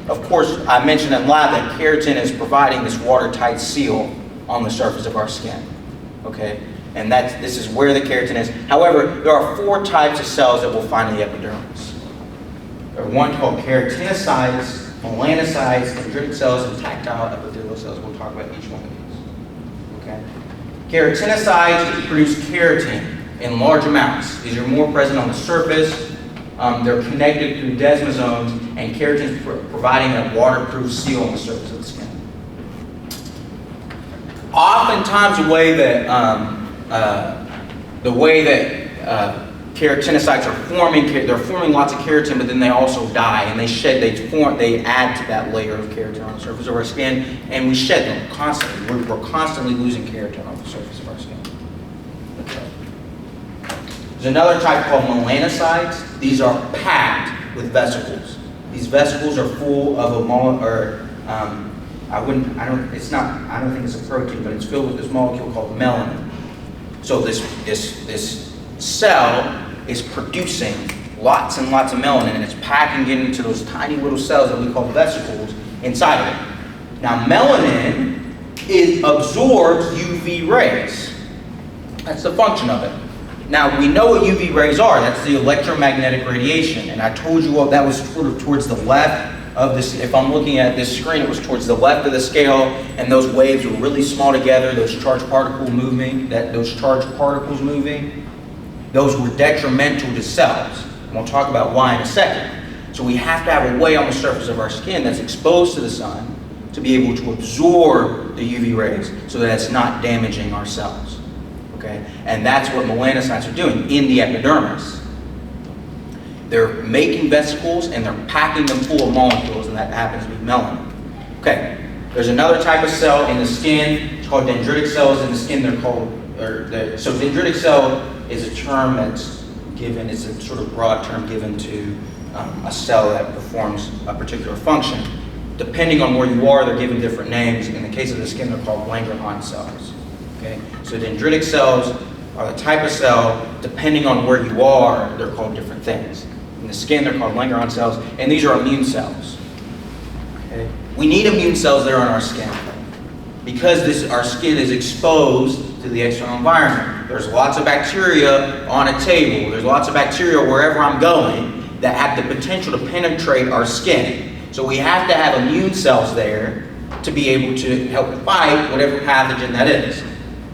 of course, I mentioned in lab that keratin is providing this watertight seal on the surface of our skin. Okay? And this is where the keratin is. However, there are 4 types of cells that we'll find in the epidermis. There are one called keratinocytes, melanocytes, dendritic cells, and tactile epithelial cells. We'll talk about each one of these. Okay? Keratinocytes produce keratin in large amounts. These are more present on the surface. They're connected through desmosomes, and keratin is providing a waterproof seal on the surface of the skin. Oftentimes, the way that keratinocytes are forming, they're forming lots of keratin, but then they also die, and they add to that layer of keratin on the surface of our skin, and we shed them constantly. We're constantly losing keratin on the surface of our skin. Okay. There's another type called melanocytes. These are packed with vesicles. These vesicles are full of I don't think it's a protein, but it's filled with this molecule called melanin. So this cell is producing lots and lots of melanin, and it's packing it into those tiny little cells that we call vesicles inside of it. Now, melanin absorbs UV rays. That's the function of it. Now, we know what UV rays are. That's the electromagnetic radiation. And I told you all that was sort of towards the left of this. If I'm looking at this screen, it was towards the left of the scale, and those waves were really small together, those charged particles moving, those were detrimental to cells. And we'll talk about why in a second. So we have to have a way on the surface of our skin that's exposed to the sun to be able to absorb the UV rays so that it's not damaging our cells. Okay? And that's what melanocytes are doing in the epidermis. They're making vesicles and they're packing them full of molecules, and that happens to be melanin. Okay, there's another type of cell in the skin. It's called dendritic cells in the skin. So dendritic cell is a term that's given, it's a sort of broad term given to a cell that performs a particular function. Depending on where you are, they're given different names. In the case of the skin, they're called Langerhans cells. Okay, so dendritic cells are the type of cell, depending on where you are, they're called different things. In the skin, they're called Langerhans cells, and these are immune cells. Okay? We need immune cells that are on our skin because our skin is exposed to the external environment. There's lots of bacteria on a table. There's lots of bacteria wherever I'm going that have the potential to penetrate our skin. So we have to have immune cells there to be able to help fight whatever pathogen that is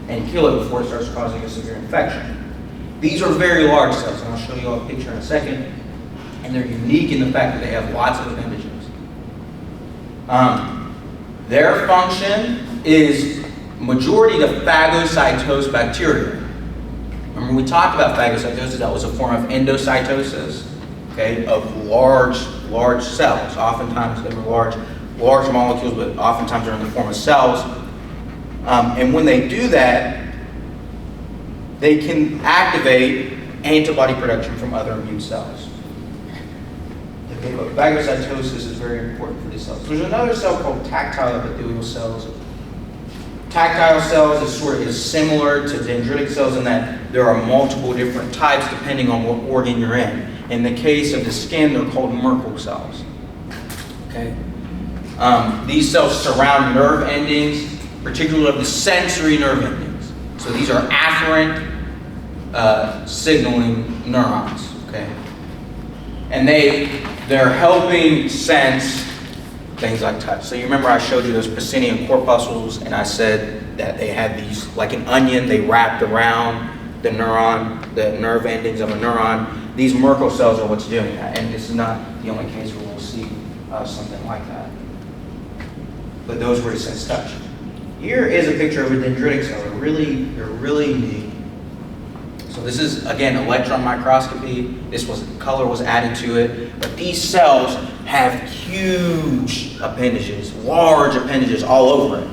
and kill it before it starts causing a severe infection. These are very large cells, and I'll show you all a picture in a second. And they're unique in the fact that they have lots of appendages. Their function is majority of phagocytosed bacteria. Remember we talked about phagocytosis, that was a form of endocytosis, okay, of large cells. Oftentimes they were large molecules, but oftentimes they're in the form of cells. And when they do that, they can activate antibody production from other immune cells. Okay, but phagocytosis is very important for these cells. There's another cell called tactile epithelial cells. Tactile cells is similar to dendritic cells in that there are multiple different types depending on what organ you're in. In the case of the skin, they're called Merkel cells. Okay? These cells surround nerve endings, particularly of the sensory nerve endings. So these are afferent signaling neurons. Okay? And they're helping sense things like touch. So you remember I showed you those proscenium corpuscles, and I said that they had these, like an onion, they wrapped around the neuron, the nerve endings of a neuron. These Merkel cells are what's doing that, and this is not the only case where we'll see something like that. But those were to sense touch. Here is a picture of a dendritic cell. They're really neat. So this is, again, electron microscopy. Color was added to it. But these cells have huge appendages, large appendages all over it.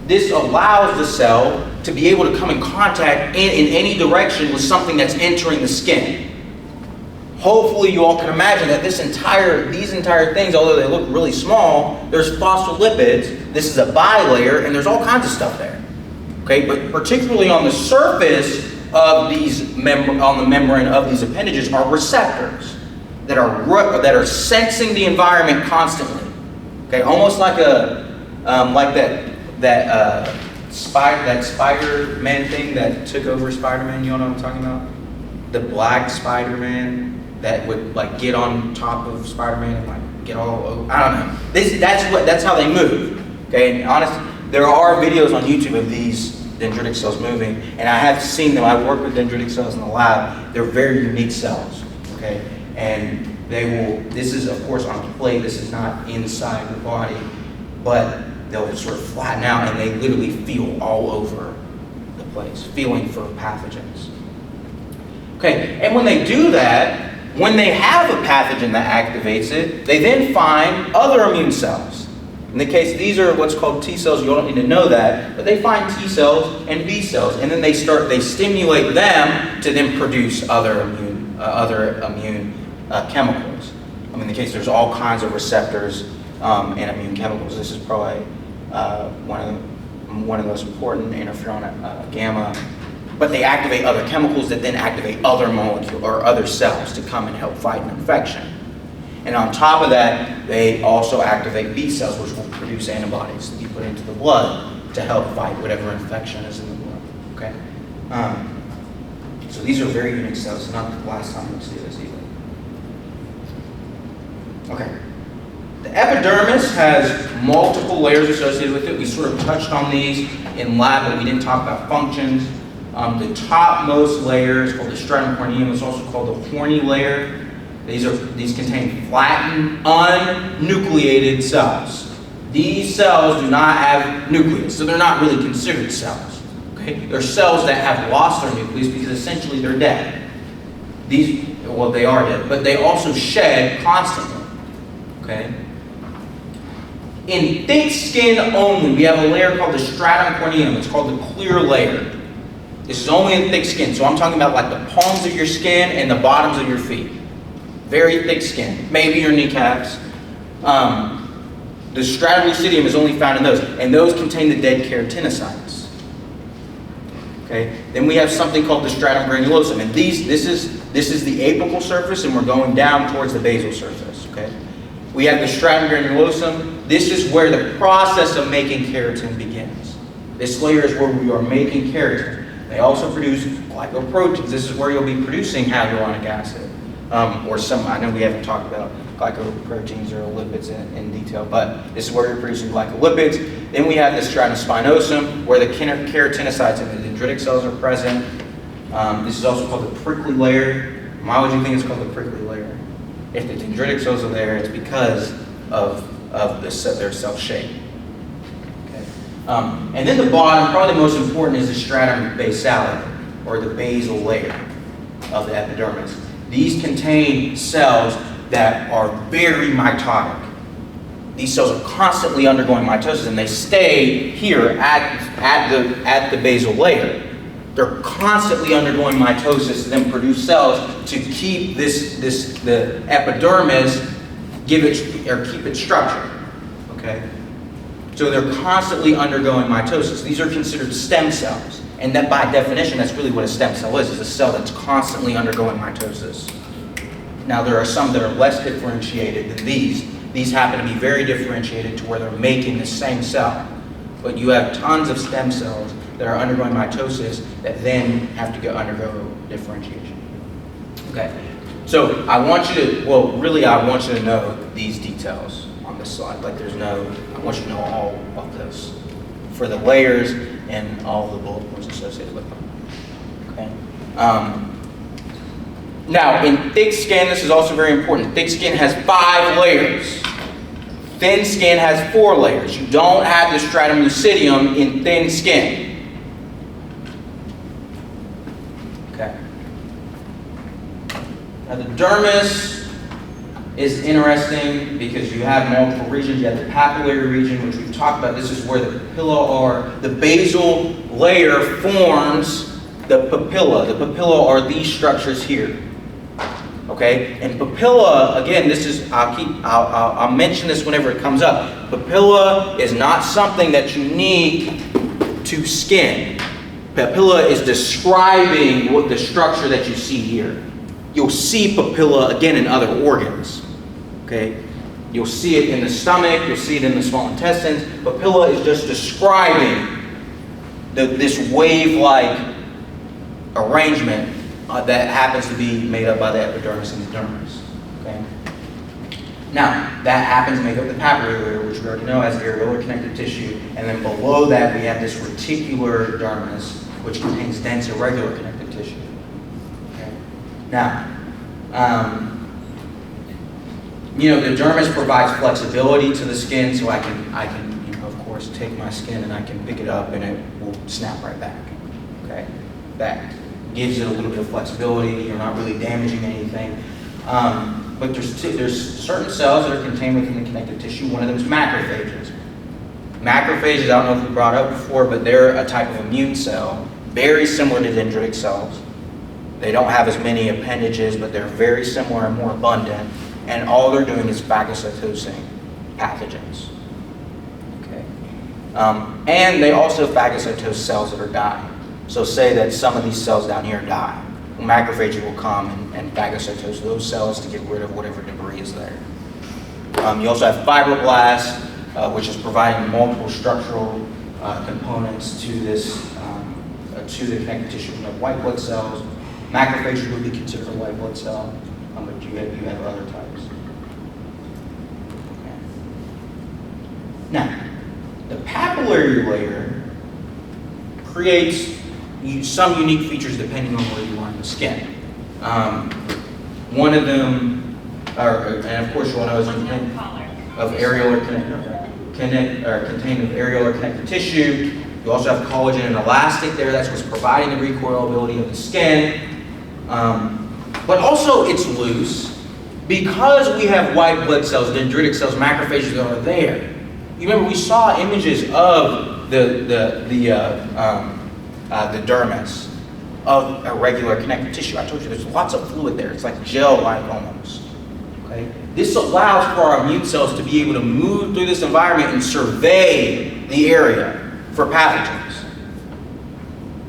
This allows the cell to be able to come in contact in any direction with something that's entering the skin. Hopefully you all can imagine that these entire things, although they look really small, there's phospholipids, this is a bilayer, and there's all kinds of stuff there. Okay, but particularly on the surface of on the membrane of these appendages are receptors that are sensing the environment constantly. Okay, almost like that Spider-Man thing that took over Spider-Man. You all know what I'm talking about? The black Spider-Man that would like get on top of Spider-Man and like get all over. I don't know. That's how they move. Okay, and honestly, there are videos on YouTube of these dendritic cells moving, and I have seen them. I work with dendritic cells in the lab. They're very unique cells. Okay, and this is of course on a plate. This is not inside the body, but they'll sort of flatten out and they literally feel all over the place, feeling for pathogens. Okay, and when they do that, when they have a pathogen that activates it, they then find other immune cells. In the case, these are what's called T cells. You don't need to know that, but they find T cells and B cells, and then they stimulate them to then produce other immune chemicals. In the case, there's all kinds of receptors and immune chemicals. This is probably one of the most important, interferon gamma. But they activate other chemicals that then activate other molecules or other cells to come and help fight an infection. And on top of that, they also activate B cells, which will produce antibodies that you put into the blood to help fight whatever infection is in the blood. Okay. So these are very unique cells. It's not the last time we'll see this either. Okay. The epidermis has multiple layers associated with it. We sort of touched on these in lab, but we didn't talk about functions. The topmost layer is called the stratum corneum. It's also called the horny layer. These contain flattened, unnucleated cells. These cells do not have nucleus, so they're not really considered cells. Okay? They're cells that have lost their nucleus because essentially they're dead. They are dead, but they also shed constantly. Okay? In thick skin only, we have a layer called the stratum corneum. It's called the clear layer. This is only in thick skin, so I'm talking about like the palms of your skin and the bottoms of your feet. Very thick skin, maybe your kneecaps. The stratum lucidium is only found in those, and those contain the dead keratinocytes. Okay. Then we have something called the stratum granulosum, and this is the apical surface, and we're going down towards the basal surface. Okay. We have the stratum granulosum. This is where the process of making keratin begins. This layer is where we are making keratin. They also produce glycoproteins. This is where you'll be producing hyaluronic acid. I know we haven't talked about glycoproteins or lipids in detail, but this is where you're producing glycolipids. Then we have the stratum spinosum, where the keratinocytes and the dendritic cells are present. This is also called the prickly layer. Why would you think it's called the prickly layer? If the dendritic cells are there, it's because of their cell shape. And then the bottom, probably the most important, is the stratum basale. or the basal layer of the epidermis. These contain cells that are very mitotic. These cells are constantly undergoing mitosis, and they stay here at the basal layer. They're constantly undergoing mitosis to then produce cells to keep the epidermis keep its structure. Okay? So they're constantly undergoing mitosis. These are considered stem cells. And that by definition, that's really what a stem cell is a cell that's constantly undergoing mitosis. Now there are some that are less differentiated than these. These happen to be very differentiated to where they're making the same cell. But you have tons of stem cells that are undergoing mitosis that then have to undergo differentiation. Okay, so I want you to know these details on this slide. Like I want you to know all of this for the layers and all the bullet points associated with them. Okay. Now, in thick skin, this is also very important. Thick skin has 5 layers. Thin skin has 4 layers. You don't have the stratum lucidium in thin skin. Okay. Now, the dermis is interesting because you have multiple regions. You have the papillary region, which we've talked about. This is where the papilla are. The basal layer forms the papilla. The papilla are these structures here. Okay, and papilla, again, I'll mention this whenever it comes up. Papilla is not something that's unique to skin. Papilla is describing what the structure that you see here. You'll see papilla again in other organs. Okay, you'll see it in the stomach, you'll see it in the small intestines. Papilla is just describing this wave-like arrangement that happens to be made up by the epidermis and the dermis. Okay? Now, that happens to make up the papillary layer, which we already know has areolar connective tissue, and then below that we have this reticular dermis, which contains dense irregular connective tissue. Okay? Now, the dermis provides flexibility to the skin, so I can, of course, take my skin and I can pick it up and it will snap right back. Okay? That gives it a little bit of flexibility. You're not really damaging anything. But there's certain cells that are contained within the connective tissue. One of them is macrophages. Macrophages, I don't know if we brought up before, but they're a type of immune cell, very similar to dendritic cells. They don't have as many appendages, but they're very similar and more abundant. And all they're doing is phagocytosing pathogens. Okay. And they also phagocytose cells that are dying. So say that some of these cells down here die. Macrophages will come and phagocytose those cells to get rid of whatever debris is there. You also have fibroblasts, which is providing multiple structural components to this, to the connective tissue. You have white blood cells. Macrophages would be considered a white blood cell, but you have other types. Okay. Now, the papillary layer creates some unique features depending on where you are in the skin. One of them, and of course you want to know, is of areolar contained with areolar connective tissue. You also have collagen and elastic there. That's what's providing the recoilability of the skin. But also it's loose because we have white blood cells, dendritic cells, macrophages that are there. You remember we saw images of the dermis of irregular connective tissue. I told you there's lots of fluid there. It's like gel-like almost. Okay? This allows for our immune cells to be able to move through this environment and survey the area for pathogens.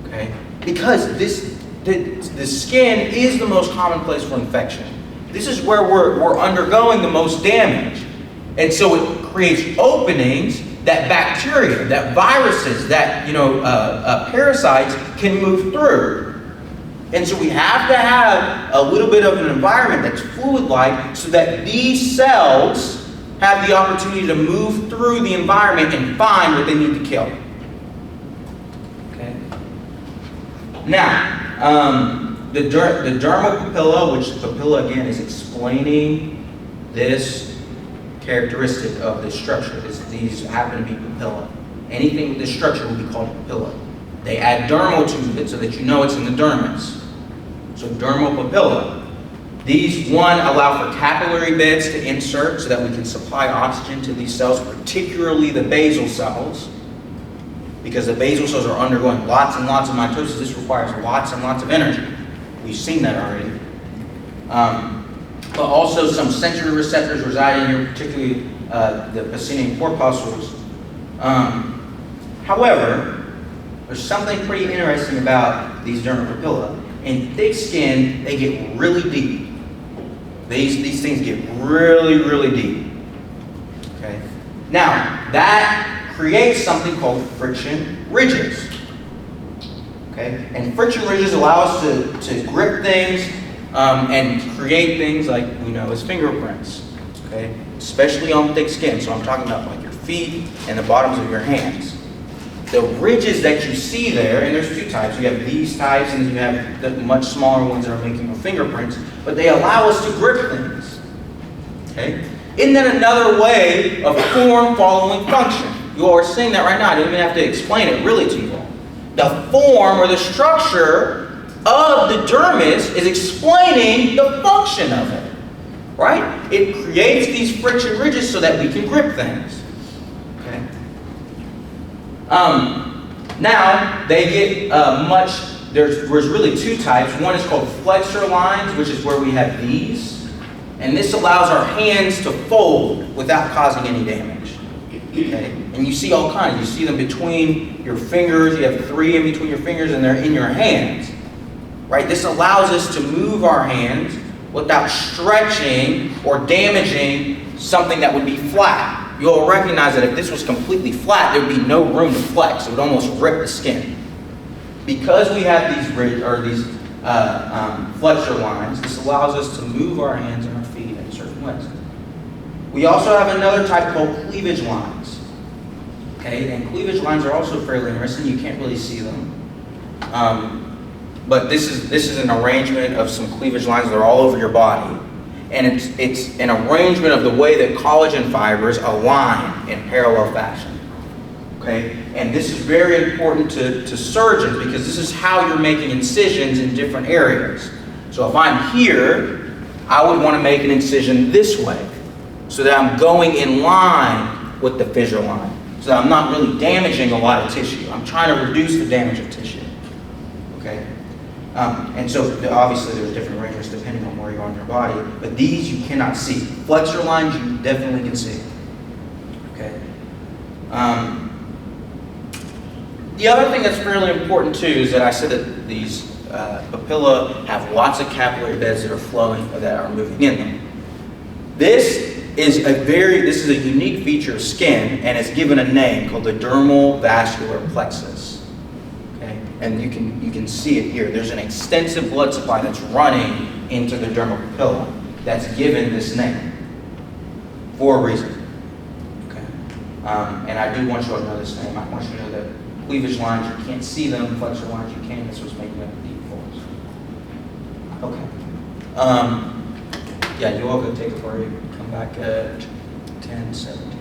Okay? Because the skin is the most common place for infection. This is where we're undergoing the most damage. And so it creates openings that bacteria, that viruses, that parasites can move through. And so we have to have a little bit of an environment that's fluid-like so that these cells have the opportunity to move through the environment and find what they need to kill. Okay. Now, the dermal papilla, which papilla again is explaining this characteristic of this structure. These happen to be papilla. Anything with this structure will be called papilla. They add dermal to it so that you know it's in the dermis. So dermal papilla. These, one, allow for capillary beds to insert so that we can supply oxygen to these cells, particularly the basal cells, because the basal cells are undergoing lots and lots of mitosis. This requires lots and lots of energy. We've seen that already. But also some sensory receptors reside in here, particularly the Pacinian corpuscles. However, there's something pretty interesting about these dermal papilla. In thick skin, they get really deep. These things get really, really deep. Okay? Now, that creates something called friction ridges. Okay? And friction ridges allow us to grip things and create things like we know as fingerprints. Okay? Especially on thick skin. So I'm talking about like your feet and the bottoms of your hands. The ridges that you see there, and there's two types. You have these types, and you have the much smaller ones that are making your fingerprints, but they allow us to grip things. Okay? Isn't that another way of form following function? You all are seeing that right now. I don't even have to explain it really to you all. The form or the structure of the dermis is explaining the function of it. Right? It creates these friction ridges so that we can grip things. Okay? Now, they get there's really two types. One is called flexor lines, which is where we have these. And this allows our hands to fold without causing any damage. Okay? And you see all kinds. You see them between your fingers. You have 3 in between your fingers, and they're in your hands. Right? This allows us to move our hands without stretching or damaging something that would be flat. You'll recognize that if this was completely flat, there would be no room to flex. It would almost rip the skin. Because we have these flexor lines, this allows us to move our hands and our feet in certain ways. We also have another type called cleavage lines. Okay, and cleavage lines are also fairly interesting. You can't really see them. But this is an arrangement of some cleavage lines that are all over your body. And it's an arrangement of the way that collagen fibers align in parallel fashion. Okay? And this is very important to surgeons because this is how you're making incisions in different areas. So if I'm here, I would want to make an incision this way so that I'm going in line with the fissure line. So that I'm not really damaging a lot of tissue. I'm trying to reduce the damage of tissue. Okay? And so obviously there's different arrangements depending on where you are in your body, but these you cannot see. Flexor lines you definitely can see. Okay. The other thing that's fairly important too is that I said that these papilla have lots of capillary beds that are flowing, that are moving in them. This is a unique feature of skin, and it's given a name called the dermal vascular plexus. And you can see it here. There's an extensive blood supply that's running into the dermal papilla that's given this name for a reason. Okay. And I do want you all to know this name. I want you to know that cleavage lines, you can't see them. Flexor lines, you can. This was making up the deep folds. Okay. Yeah, you all go take a break. Come back at 10:17.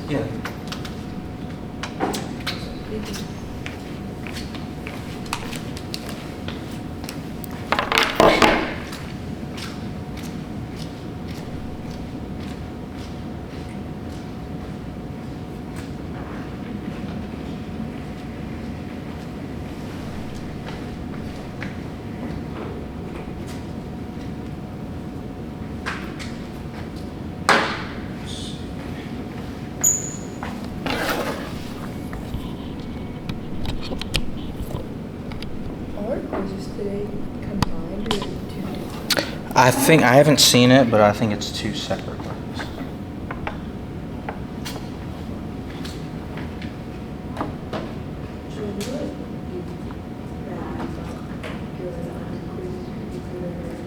Yeah. Are our quizzes today combined or two? I think, I haven't seen it, but I think it's two separate ones. So would it be bad about good on quizzes could be good or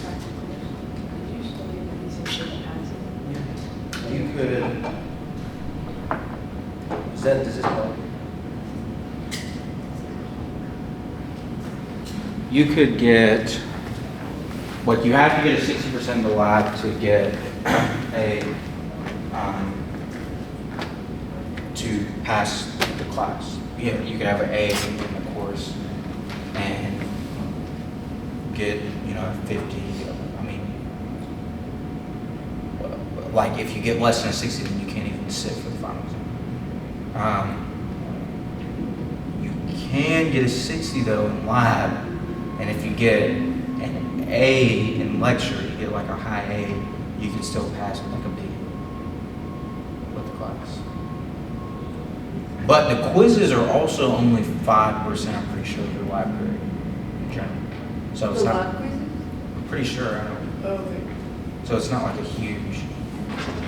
practical? Could you study these instead of passing? You could, does this help? You could get, what you have to get is 60% of the lab to get to pass the class. You could have an A in the course and get, a 50. I mean, like if you get less than 60, then you can't even sit for the final exam. You can get a 60 though in lab, and if you get an A in lecture, you get like a high A, you can still pass with like a B with the class. But the quizzes are also only 5%, I'm pretty sure, of your lab grade in general. So it's The not, lab quizzes? I'm pretty sure, I don't. Oh, okay. So it's not like a huge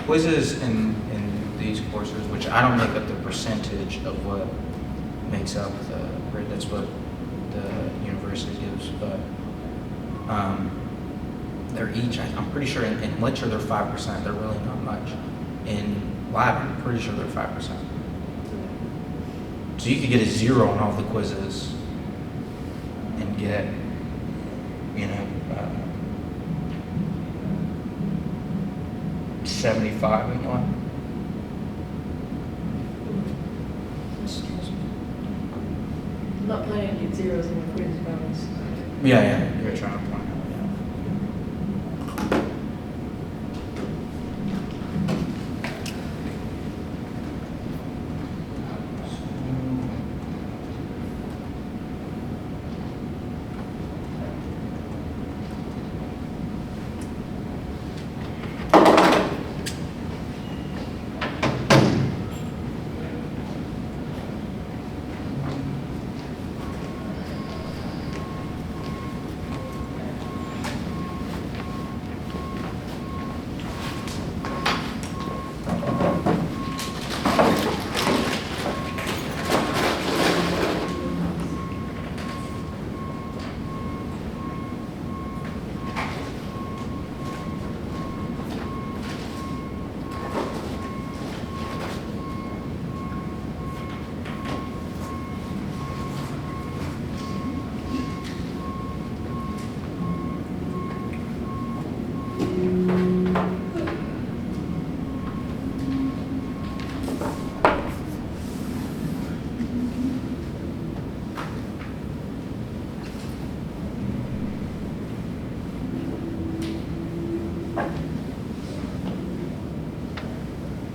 quizzes in these courses, which I don't make up the percentage of what makes up the grade. That's what the university gives, but they're each. I'm pretty sure in lecture they're 5%. They're really not much. In lab, I'm pretty sure they're 5%. So you could get a 0 on all the quizzes and get, 75 in one. I'm not planning to get zeros in my quiz balance. Yeah, you're trying to point out,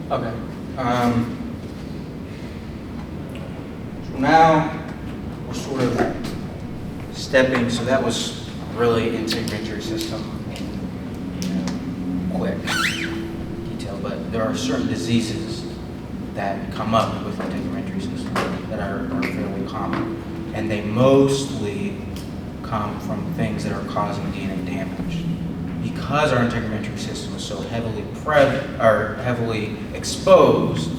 Okay. So now we're sort of stepping. So that was really integratory system in quick detail. But there are certain diseases that come up with integratory system that are fairly common, and they mostly come from things that are causing DNA damage. Because our integumentary system is so heavily exposed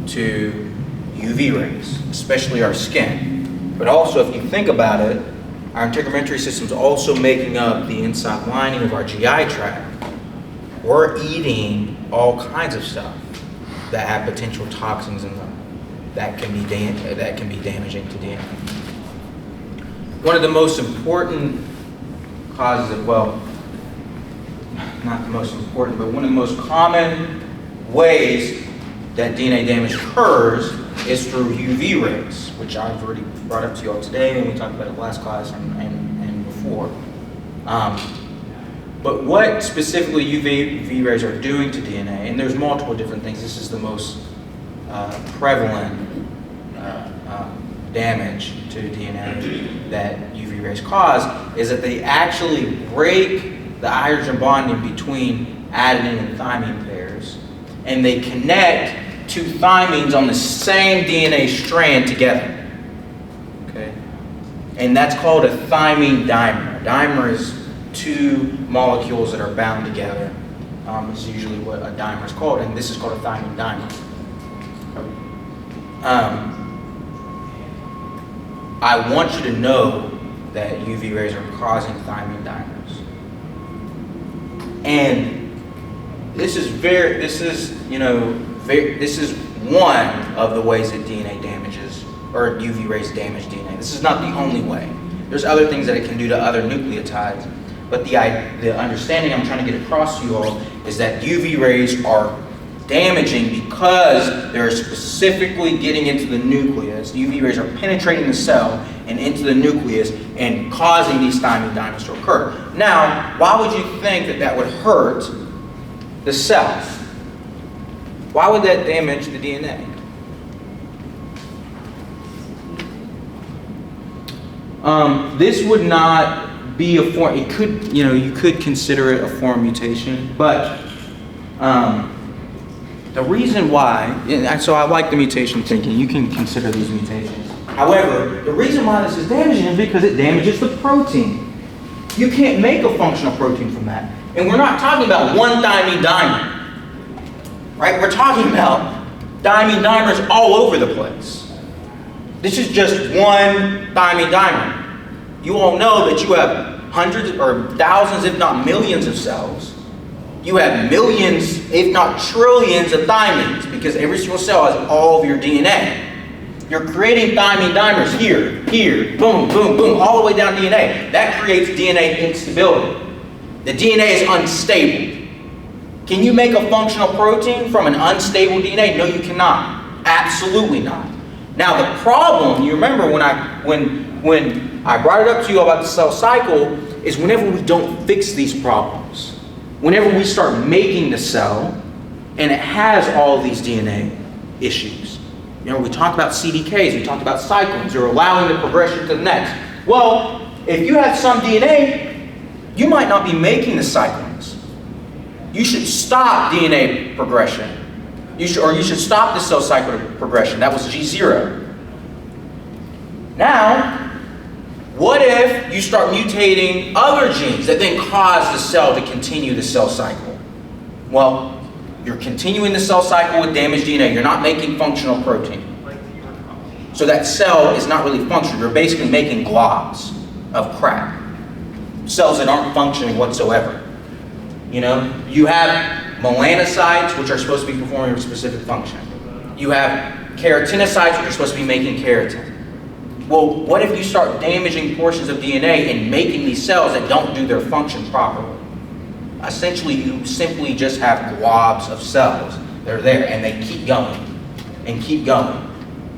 to UV rays, especially our skin. But also, if you think about it, our integumentary system is also making up the inside lining of our GI tract. We're eating all kinds of stuff that have potential toxins in them that can be damaging to DNA. One of the most important causes of, well, not the most important, but one of the most common ways that DNA damage occurs is through UV rays, which I've already brought up to you all today, and we talked about it last class and before. But what specifically UV rays are doing to DNA, and there's multiple different things. This is the most prevalent damage to DNA that UV rays cause, is that they actually break the hydrogen bond in between adenine and thymine pairs, and they connect two thymines on the same DNA strand together. Okay? And that's called a thymine dimer. A dimer is two molecules that are bound together. Is usually what a dimer is called, and this is called a thymine dimer. I want you to know that UV rays are causing thymine dimers. And this is one of the ways that DNA damages, or UV rays damage DNA. This is not the only way. There's other things that it can do to other nucleotides, but the understanding I'm trying to get across to you all is that UV rays are damaging because they're specifically getting into the nucleus. The UV rays are penetrating the cell and into the nucleus and causing these thymine dimers to occur. Now, why would you think that that would hurt the cells? Why would that damage the DNA? This would not be a form. It could, you could consider it a form mutation, but the reason why, and so I like the mutation thinking. You can consider these mutations. However, the reason why this is damaging is because it damages the protein. You can't make a functional protein from that, and we're not talking about one thymine dimer, right? We're talking about thymine dimers all over the place. This is just one thymine dimer. You all know that you have hundreds or thousands, if not millions of cells. You have millions, if not trillions of thymines, because every single cell has all of your DNA. You're creating thymine dimers here, boom, boom, boom, all the way down DNA. That creates DNA instability. The DNA is unstable. Can you make a functional protein from an unstable DNA? No, you cannot. Absolutely not. Now the problem, you remember when I brought it up to you about the cell cycle, is whenever we don't fix these problems, whenever we start making the cell and it has all these DNA issues. We talked about CDKs, we talked about cyclins, you're allowing the progression to the next. Well, if you have some DNA, you might not be making the cyclins. You should stop DNA progression. You should stop the cell cycle progression. That was G0. Now, what if you start mutating other genes that then cause the cell to continue the cell cycle? Well, you're continuing the cell cycle with damaged DNA. You're not making functional protein. So that cell is not really functional. You're basically making globs of crap. Cells that aren't functioning whatsoever. You have melanocytes, which are supposed to be performing a specific function. You have keratinocytes, which are supposed to be making keratin. Well, what if you start damaging portions of DNA and making these cells that don't do their function properly? Essentially, you simply just have globs of cells. They're there, and they keep going and keep going.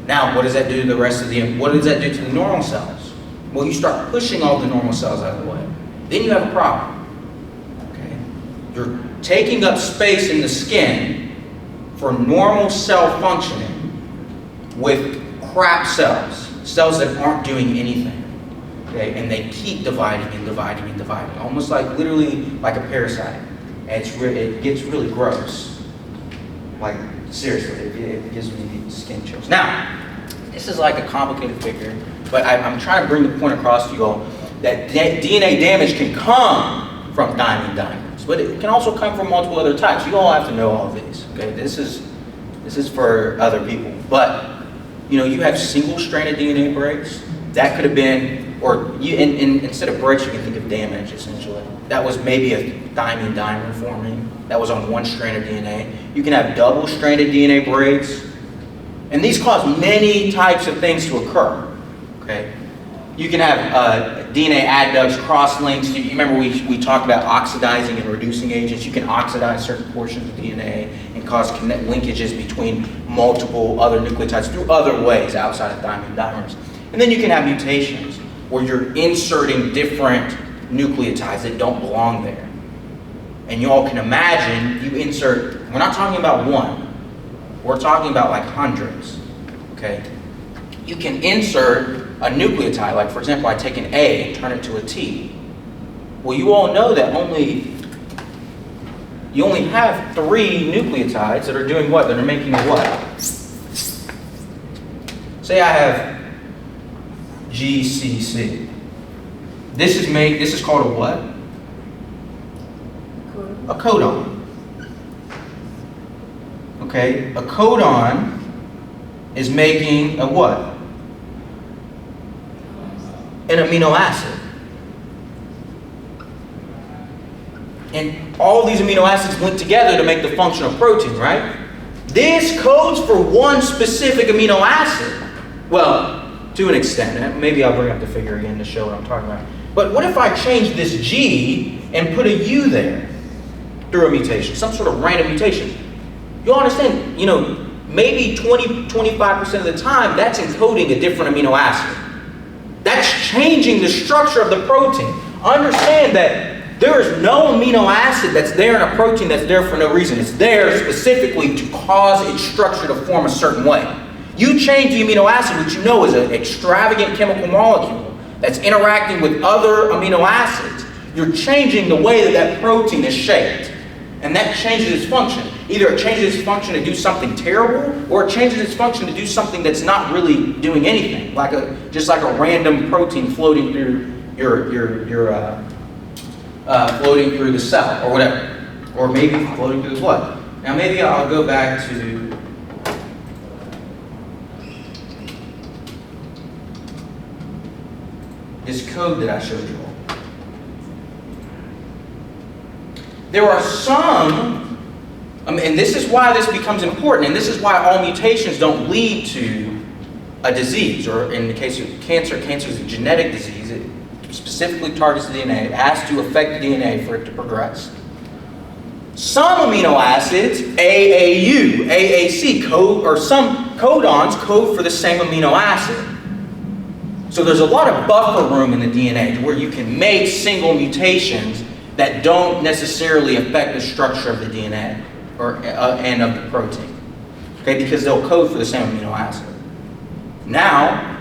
Now, what does that do to the rest of what does that do to the normal cells? Well, you start pushing all the normal cells out of the way. Then you have a problem. Okay? You're taking up space in the skin for normal cell functioning with crap cells. Cells that aren't doing anything, okay, and they keep dividing and dividing and dividing, almost literally like a parasite. And it gets really gross. Like seriously, it gives me skin chills. Now, this is like a complicated figure, but I'm trying to bring the point across to you all that DNA damage can come from thymine dimers, but it can also come from multiple other types. You all have to know all of these. Okay, this is for other people, but. You have single-stranded DNA breaks. That could have been, instead of breaks, you can think of damage, essentially. That was maybe a thymine dimer forming. That was on one strand of DNA. You can have double-stranded DNA breaks. And these cause many types of things to occur, okay? You can have DNA adducts, cross-links. You remember we talked about oxidizing and reducing agents. You can oxidize certain portions of DNA and cause linkages between multiple other nucleotides through other ways outside of thymine dimers. And then you can have mutations where you're inserting different nucleotides that don't belong there. And you all can imagine you insert, we're not talking about one, we're talking about like hundreds, okay? You can insert a nucleotide, like for example, I take an A and turn it to a T. Well, you all know that you only have 3 nucleotides that are doing what? That are making a what? Say I have GCC. This is called a what? A codon. Okay, a codon is making a what? An amino acid. And all these amino acids link together to make the functional protein, right? This codes for one specific amino acid. Well, to an extent. Maybe I'll bring up the figure again to show what I'm talking about. But what if I change this G and put a U there through a mutation, some sort of random mutation? You'll understand, maybe 20-25% of the time, that's encoding a different amino acid. That's changing the structure of the protein. Understand that there is no amino acid that's there in a protein that's there for no reason. It's there specifically to cause its structure to form a certain way. You change the amino acid, which you know is an extravagant chemical molecule that's interacting with other amino acids. You're changing the way that that protein is shaped. And that changes its function. Either it changes its function to do something terrible, or it changes its function to do something that's not really doing anything, just like a random protein floating through floating through the cell or whatever, or maybe floating through the blood. Now maybe I'll go back to this code that I showed you all. There are some, and this is why this becomes important, and this is why all mutations don't lead to a disease, or in the case of cancer, cancer is a genetic disease. It specifically targets the DNA. It has to affect the DNA for it to progress. Some amino acids, AAU, AAC, code, or some codons code for the same amino acid. So there's a lot of buffer room in the DNA to where you can make single mutations that don't necessarily affect the structure of the DNA and of the protein, okay? Because they'll code for the same amino acid. Now,